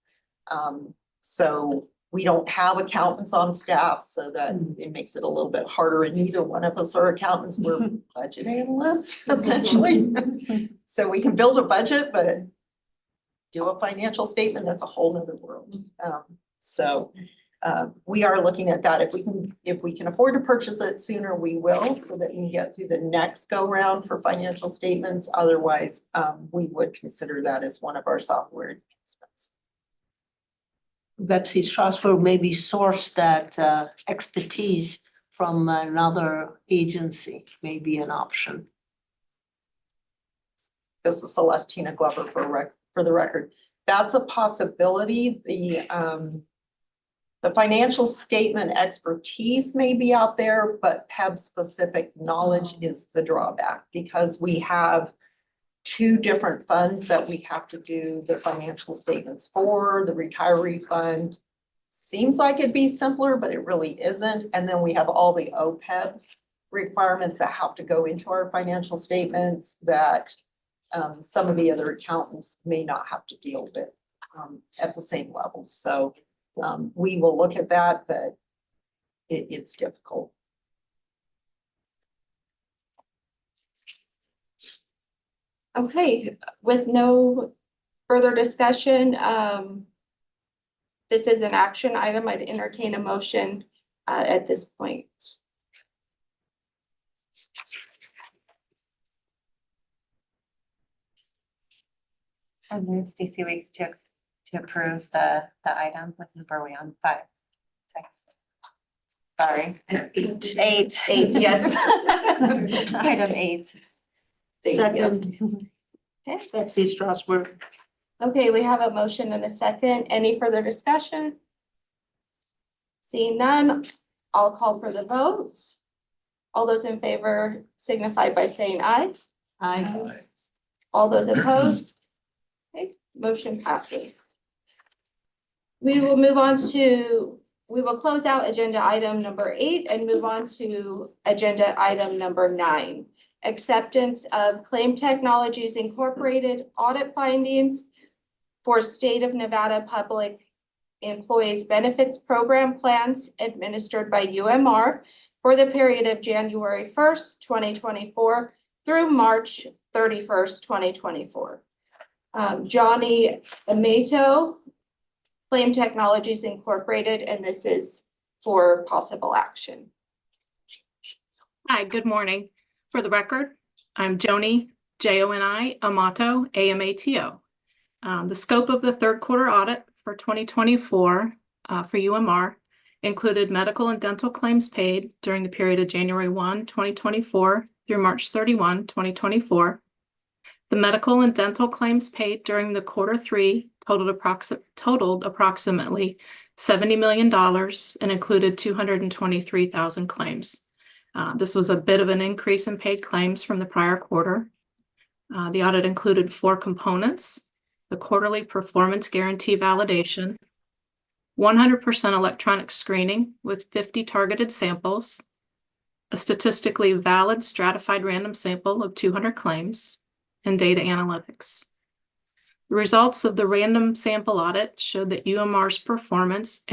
So we don't have accountants on staff, so that it makes it a little bit harder, and neither one of us are accountants. We're budget analysts, essentially. So we can build a budget, but do a financial statement, that's a whole nother world. So we are looking at that. If we can afford to purchase it sooner, we will, so that we can get through the next go round for financial statements. Otherwise, we would consider that as one of our software enhancements. Pepsi Strasburg maybe source that expertise from another agency, may be an option. This is Celestina Glover for the record. That's a possibility. The financial statement expertise may be out there, but PEB specific knowledge is the drawback, because we have two different funds that we have to do the financial statements for. The retiree fund seems like it'd be simpler, but it really isn't. And then we have all the OPEB requirements that have to go into our financial statements that some of the other accountants may not have to deal with at the same level. So we will look at that, but it's difficult. Okay, with no further discussion, this is an action item. I'd entertain a motion at this point. I move Stacy Weeks to approve the item. What number are we on? 5, 6. Sorry. Eight. Eight. Eight, yes. Item 8. Thank you. Second. Okay. Betsy Strasburg. Okay, we have a motion and a second. Any further discussion? Seeing none, I'll call for the vote. All those in favor signify by saying aye. Aye. All those opposed? Okay, motion passes. We will close out agenda item number 8 and move on to agenda item number 9. Acceptance of Claim Technologies Incorporated audit findings for State of Nevada Public Employees Benefits Program plans administered by UMR for the period of January 1st, 2024 through March 31st, 2024. Johnny Amato, Claim Technologies Incorporated, and this is for possible action. Hi, good morning. For the record, I'm Joni, Joni Amato, AMATO. The scope of the third quarter audit for 2024 for UMR included medical and dental claims paid during the period of January 1, 2024 through March 31, 2024. The medical and dental claims paid during the quarter 3 totaled approximately $70 million and included 223,000 claims. This was a bit of an increase in paid claims from the prior quarter. The audit included 4 components: the quarterly performance guarantee validation, 100% electronic screening with 50 targeted samples, a statistically valid stratified random sample of 200 claims, and data analytics. The results of the random sample audit showed that UMR's performance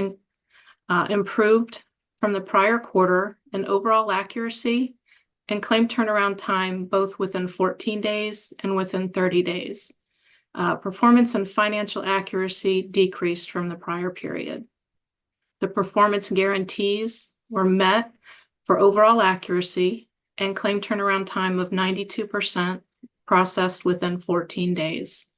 improved from the prior quarter in overall accuracy and claim turnaround time, both within 14 days and within 30 days. Performance and financial accuracy decreased from the prior period. The performance guarantees were met for overall accuracy and claim turnaround time of 92% processed within 14 days.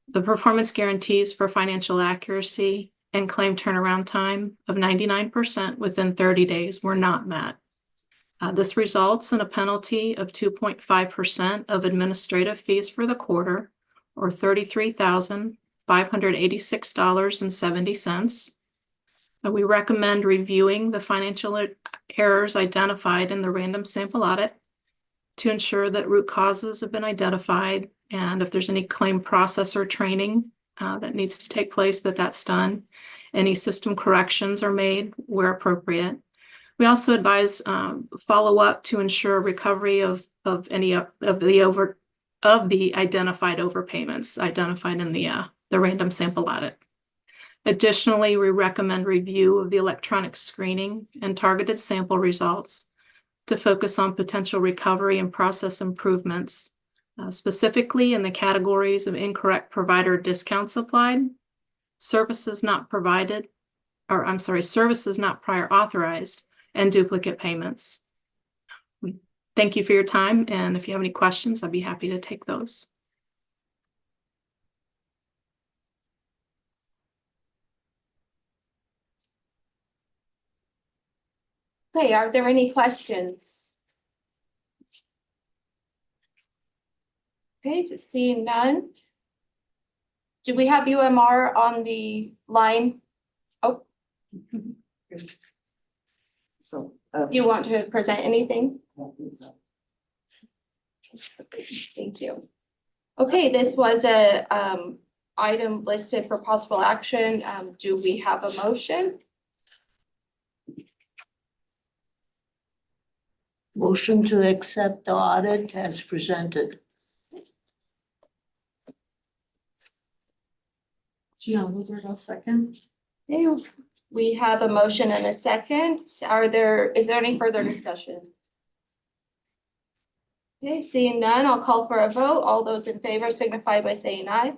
The performance guarantees for financial accuracy and claim turnaround time of 99% within 30 days were not met. This results in a penalty of 2.5% of administrative fees for the quarter, or $33,586.70. We recommend reviewing the financial errors identified in the random sample audit to ensure that root causes have been identified, and if there's any claim processor training that needs to take place, that's done. Any system corrections are made where appropriate. We also advise follow-up to ensure recovery of any of the identified overpayments identified in the random sample audit. Additionally, we recommend review of the electronic screening and targeted sample results to focus on potential recovery and process improvements, specifically in the categories of incorrect provider discounts applied, services not prior authorized, and duplicate payments. Thank you for your time, and if you have any questions, I'd be happy to take those. Okay, are there any questions? Okay, seeing none. Do we have UMR on the line? Oh. So. You want to present anything? Thank you. Okay, this was a item listed for possible action. Do we have a motion? Motion to accept the audit as presented. Gina Lizard, I'll second. Okay, we have a motion and a second. Is there any further discussion? Okay, seeing none, I'll call for a vote. All those in favor signify by saying aye.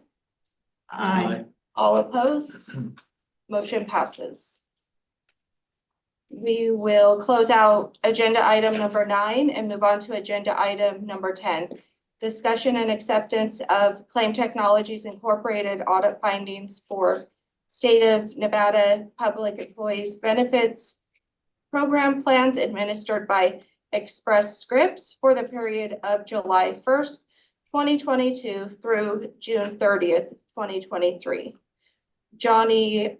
Aye. All opposed? Motion passes. We will close out agenda item number 9 and move on to agenda item number 10. Discussion and acceptance of Claim Technologies Incorporated audit findings for State of Nevada Public Employees Benefits program plans administered by Express Scripts for the period of July 1st, 2022 through June 30th, 2023. Johnny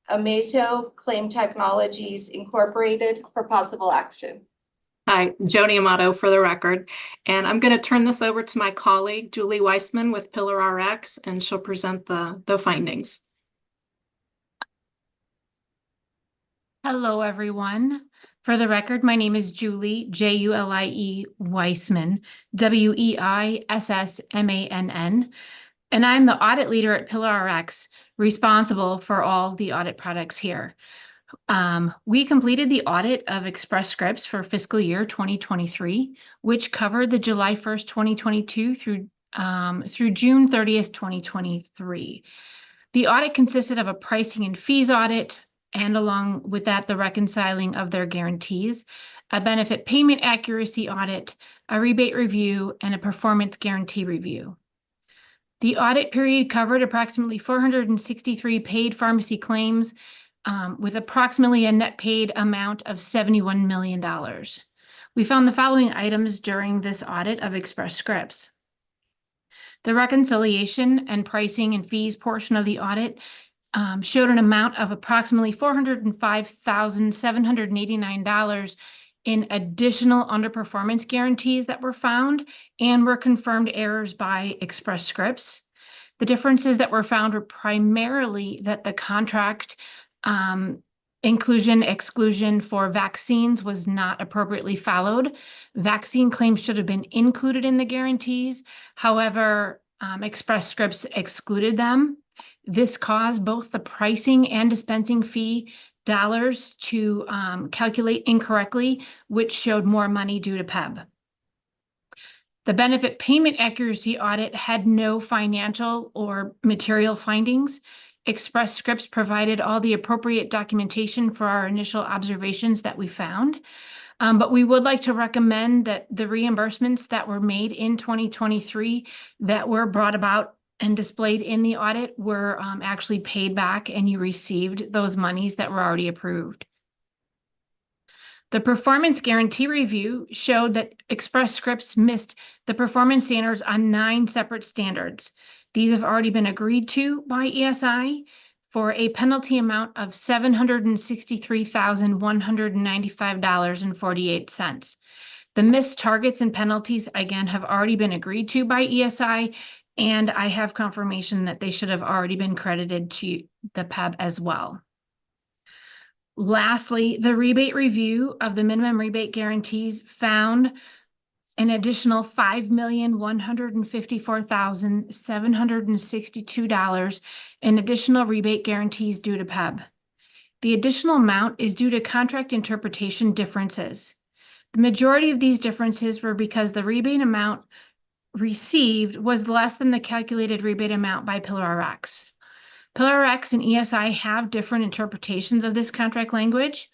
Amato, Claim Technologies Incorporated, for possible action. Hi, Joni Amato for the record, and I'm going to turn this over to my colleague, Julie Weissman with Pillar RX, and she'll present the findings. Hello, everyone. For the record, my name is Julie, Julie Weissman, Weissmann, and I'm the audit leader at Pillar RX, responsible for all the audit products here. We completed the audit of Express Scripts for fiscal year 2023, which covered the July 1st, 2022 through June 30th, 2023. The audit consisted of a pricing and fees audit, and along with that, the reconciling of their guarantees, a benefit payment accuracy audit, a rebate review, and a performance guarantee review. The audit period covered approximately 463 paid pharmacy claims, with approximately a net paid amount of $71 million. We found the following items during this audit of Express Scripts. The reconciliation and pricing and fees portion of the audit showed an amount of approximately $405,789 in additional underperformance guarantees that were found and were confirmed errors by Express Scripts. The differences that were found were primarily that the contract inclusion exclusion for vaccines was not appropriately followed. Vaccine claims should have been included in the guarantees. However, Express Scripts excluded them. This caused both the pricing and dispensing fee dollars to calculate incorrectly, which showed more money due to PEB. The benefit payment accuracy audit had no financial or material findings. Express Scripts provided all the appropriate documentation for our initial observations that we found. But we would like to recommend that the reimbursements that were made in 2023 that were brought about and displayed in the audit were actually paid back, and you received those monies that were already approved. The performance guarantee review showed that Express Scripts missed the performance standards on 9 separate standards. These have already been agreed to by ESI for a penalty amount of $763,195.48. The missed targets and penalties, again, have already been agreed to by ESI, and I have confirmation that they should have already been credited to the PEB as well. Lastly, the rebate review of the minimum rebate guarantees found an additional $5,154,762 in additional rebate guarantees due to PEB. The additional amount is due to contract interpretation differences. The majority of these differences were because the rebate amount received was less than the calculated rebate amount by Pillar RX. Pillar RX and ESI have different interpretations of this contract language.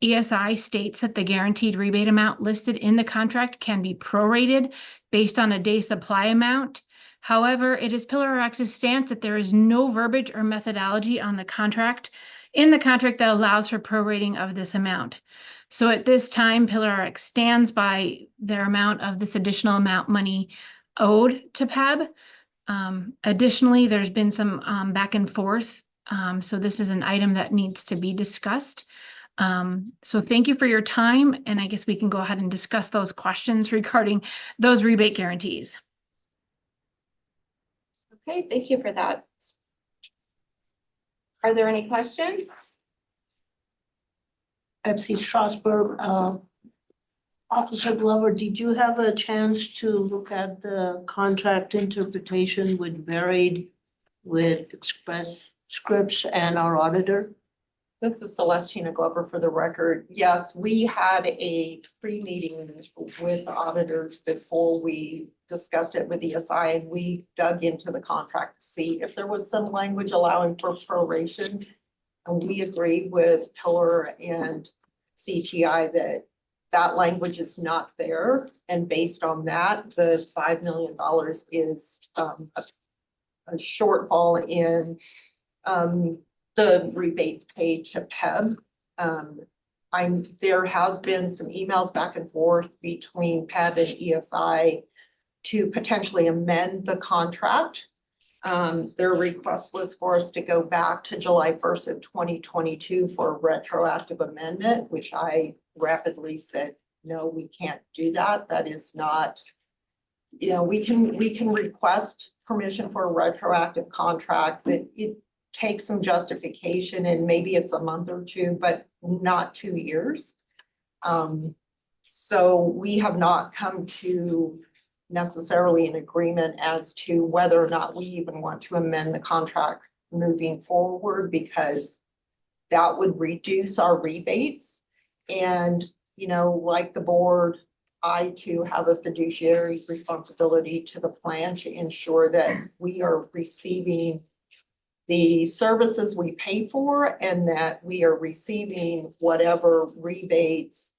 ESI states that the guaranteed rebate amount listed in the contract can be prorated based on a day supply amount. However, it is Pillar RX's stance that there is no verbiage or methodology on the contract that allows for prorating of this amount. So at this time, Pillar RX stands by their amount of this additional amount money owed to PEB. Additionally, there's been some back and forth. So this is an item that needs to be discussed. So thank you for your time, and I guess we can go ahead and discuss those questions regarding those rebate guarantees. Okay, thank you for that. Are there any questions? PEBC Strasburg, Officer Glover, did you have a chance to look at the contract interpretation with Express Scripts and our auditor? This is Celestina Glover for the record. Yes, we had a pre-meeting with auditors before we discussed it with ESI, and we dug into the contract to see if there was some language allowing for proration. And we agree with Pillar and CTI that that language is not there. And based on that, the $5 million is a shortfall in the rebates paid to PEB. there has been some emails back and forth between PEB and ESI to potentially amend the contract. Their request was for us to go back to July 1st of 2022 for a retroactive amendment, which I rapidly said, no, we can't do that. That is not, we can request permission for a retroactive contract, but it takes some justification, and maybe it's a month or two, but not 2 years. So we have not come to necessarily an agreement as to whether or not we even want to amend the contract moving forward, because that would reduce our rebates. And, like the board, I too have a fiduciary responsibility to the plan to ensure that we are receiving the services we pay for, and that we are receiving whatever rebates,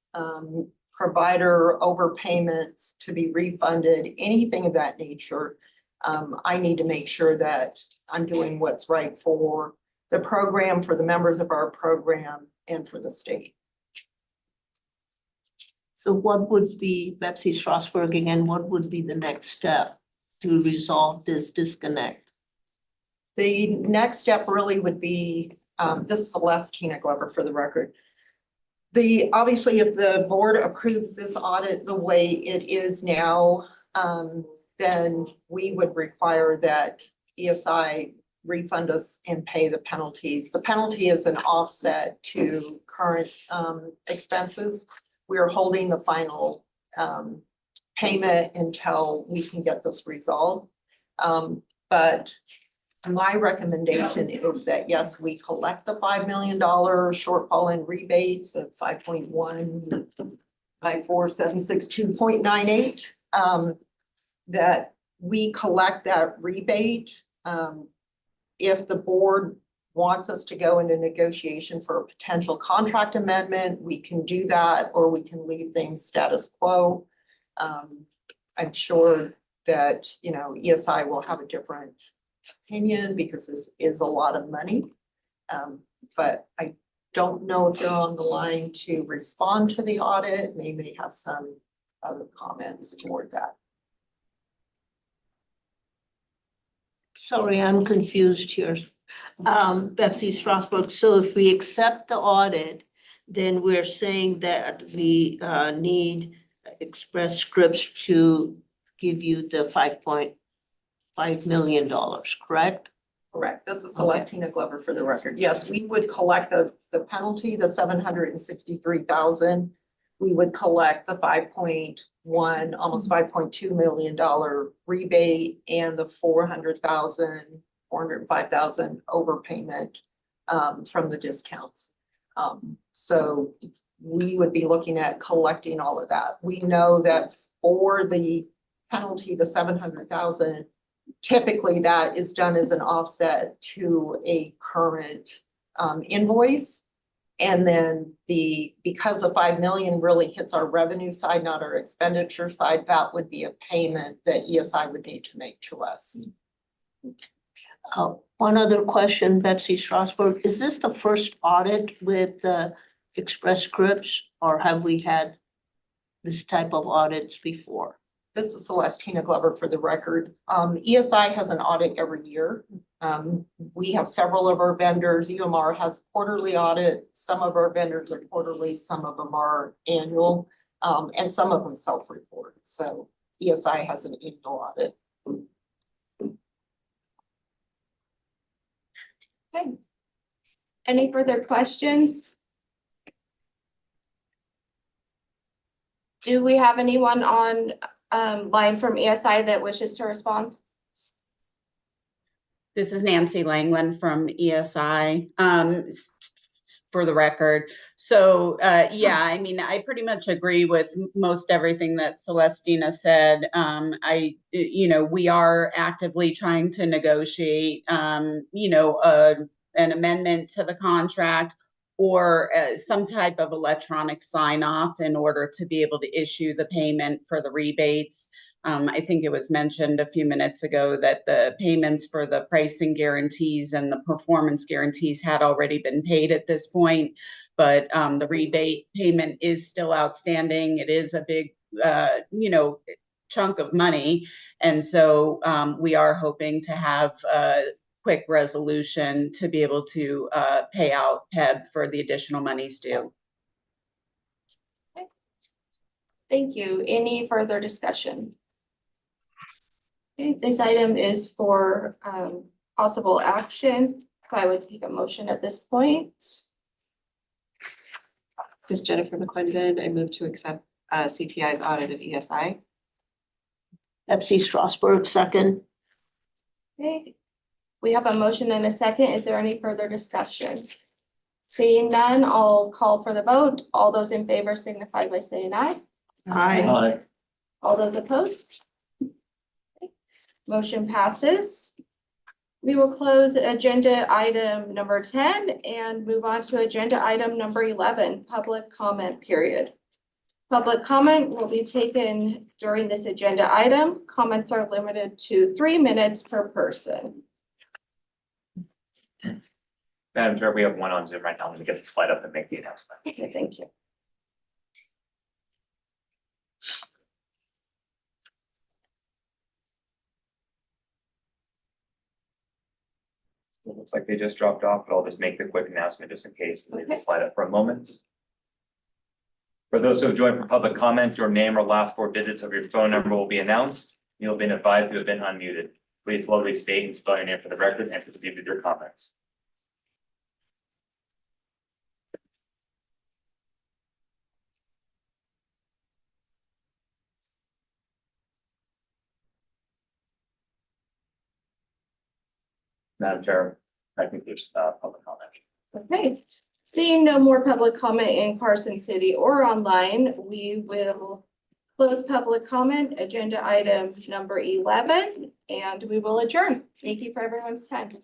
provider overpayments to be refunded, anything of that nature. I need to make sure that I'm doing what's right for the program, for the members of our program, and for the state. So what would be, Betsy Strasburg again, what would be the next step to resolve this disconnect? The next step really would be, this is Celestina Glover for the record. Obviously, if the board approves this audit the way it is now, then we would require that ESI refund us and pay the penalties. The penalty is an offset to current expenses. We are holding the final payment until we can get this resolved. But my recommendation is that, yes, we collect the $5 million shortfall in rebates of 5.154,762.98. That we collect that rebate. If the board wants us to go into negotiation for a potential contract amendment, we can do that, or we can leave things status quo. I'm sure that, ESI will have a different opinion because this is a lot of money. But I don't know if they're on the line to respond to the audit, and they may have some other comments toward that. Sorry, I'm confused here. Betsy Strasburg, so if we accept the audit, then we're saying that we need Express Scripts to give you the $5.5 million, correct? Correct. This is Celestina Glover for the record. Yes, we would collect the penalty, the $763,000. We would collect the 5.1, almost $5.2 million rebate, and the $405,000 overpayment from the discounts. So we would be looking at collecting all of that. We know that for the penalty, the $700,000, typically that is done as an offset to a current invoice. And then because the 5 million really hits our revenue side, not our expenditure side, that would be a payment that ESI would need to make to us. One other question, Betsy Strasburg, is this the first audit with Express Scripts, or have we had this type of audits before? This is Celestina Glover for the record. ESI has an audit every year. We have several of our vendors. UMR has quarterly audit. Some of our vendors are quarterly, some of them are annual, and some of them self-report. So ESI has an annual audit. Okay. Any further questions? Do we have anyone on line from ESI that wishes to respond? This is Nancy Langland from ESI, for the record. So, yeah, I mean, I pretty much agree with most everything that Celestina said. We are actively trying to negotiate, an amendment to the contract, or some type of electronic sign off in order to be able to issue the payment for the rebates. I think it was mentioned a few minutes ago that the payments for the pricing guarantees and the performance guarantees had already been paid at this point. But the rebate payment is still outstanding. It is a big, chunk of money. And so we are hoping to have a quick resolution to be able to pay out PEB for the additional monies due. Thank you. Any further discussion? Okay, this item is for possible action. So I would take a motion at this point. This is Jennifer McClendon. I move to accept CTI's audit of ESI. Betsy Strasburg, second. Okay, we have a motion and a second. Is there any further discussion? Seeing none, I'll call for the vote. All those in favor signify by saying aye. Aye. All those opposed? Okay, motion passes. We will close agenda item number 10 and move on to agenda item number 11, public comment period. Public comment will be taken during this agenda item. Comments are limited to 3 minutes per person. Madam Chair, we have one on Zoom right now. Let me get the slide up and make the announcement. Okay, thank you. It looks like they just dropped off, but I'll just make the quick announcement just in case. Leave the slide up for a moment. For those who have joined for public comment, your name or last 4 digits of your phone number will be announced. You'll be advised you have been unmuted. Please slowly state and spell your name for the record and proceed with your comments. Madam Chair, that concludes public comment. Okay, seeing no more public comment in Carson City or online, we will close public comment, agenda item number 11, and we will adjourn. Thank you for everyone's time.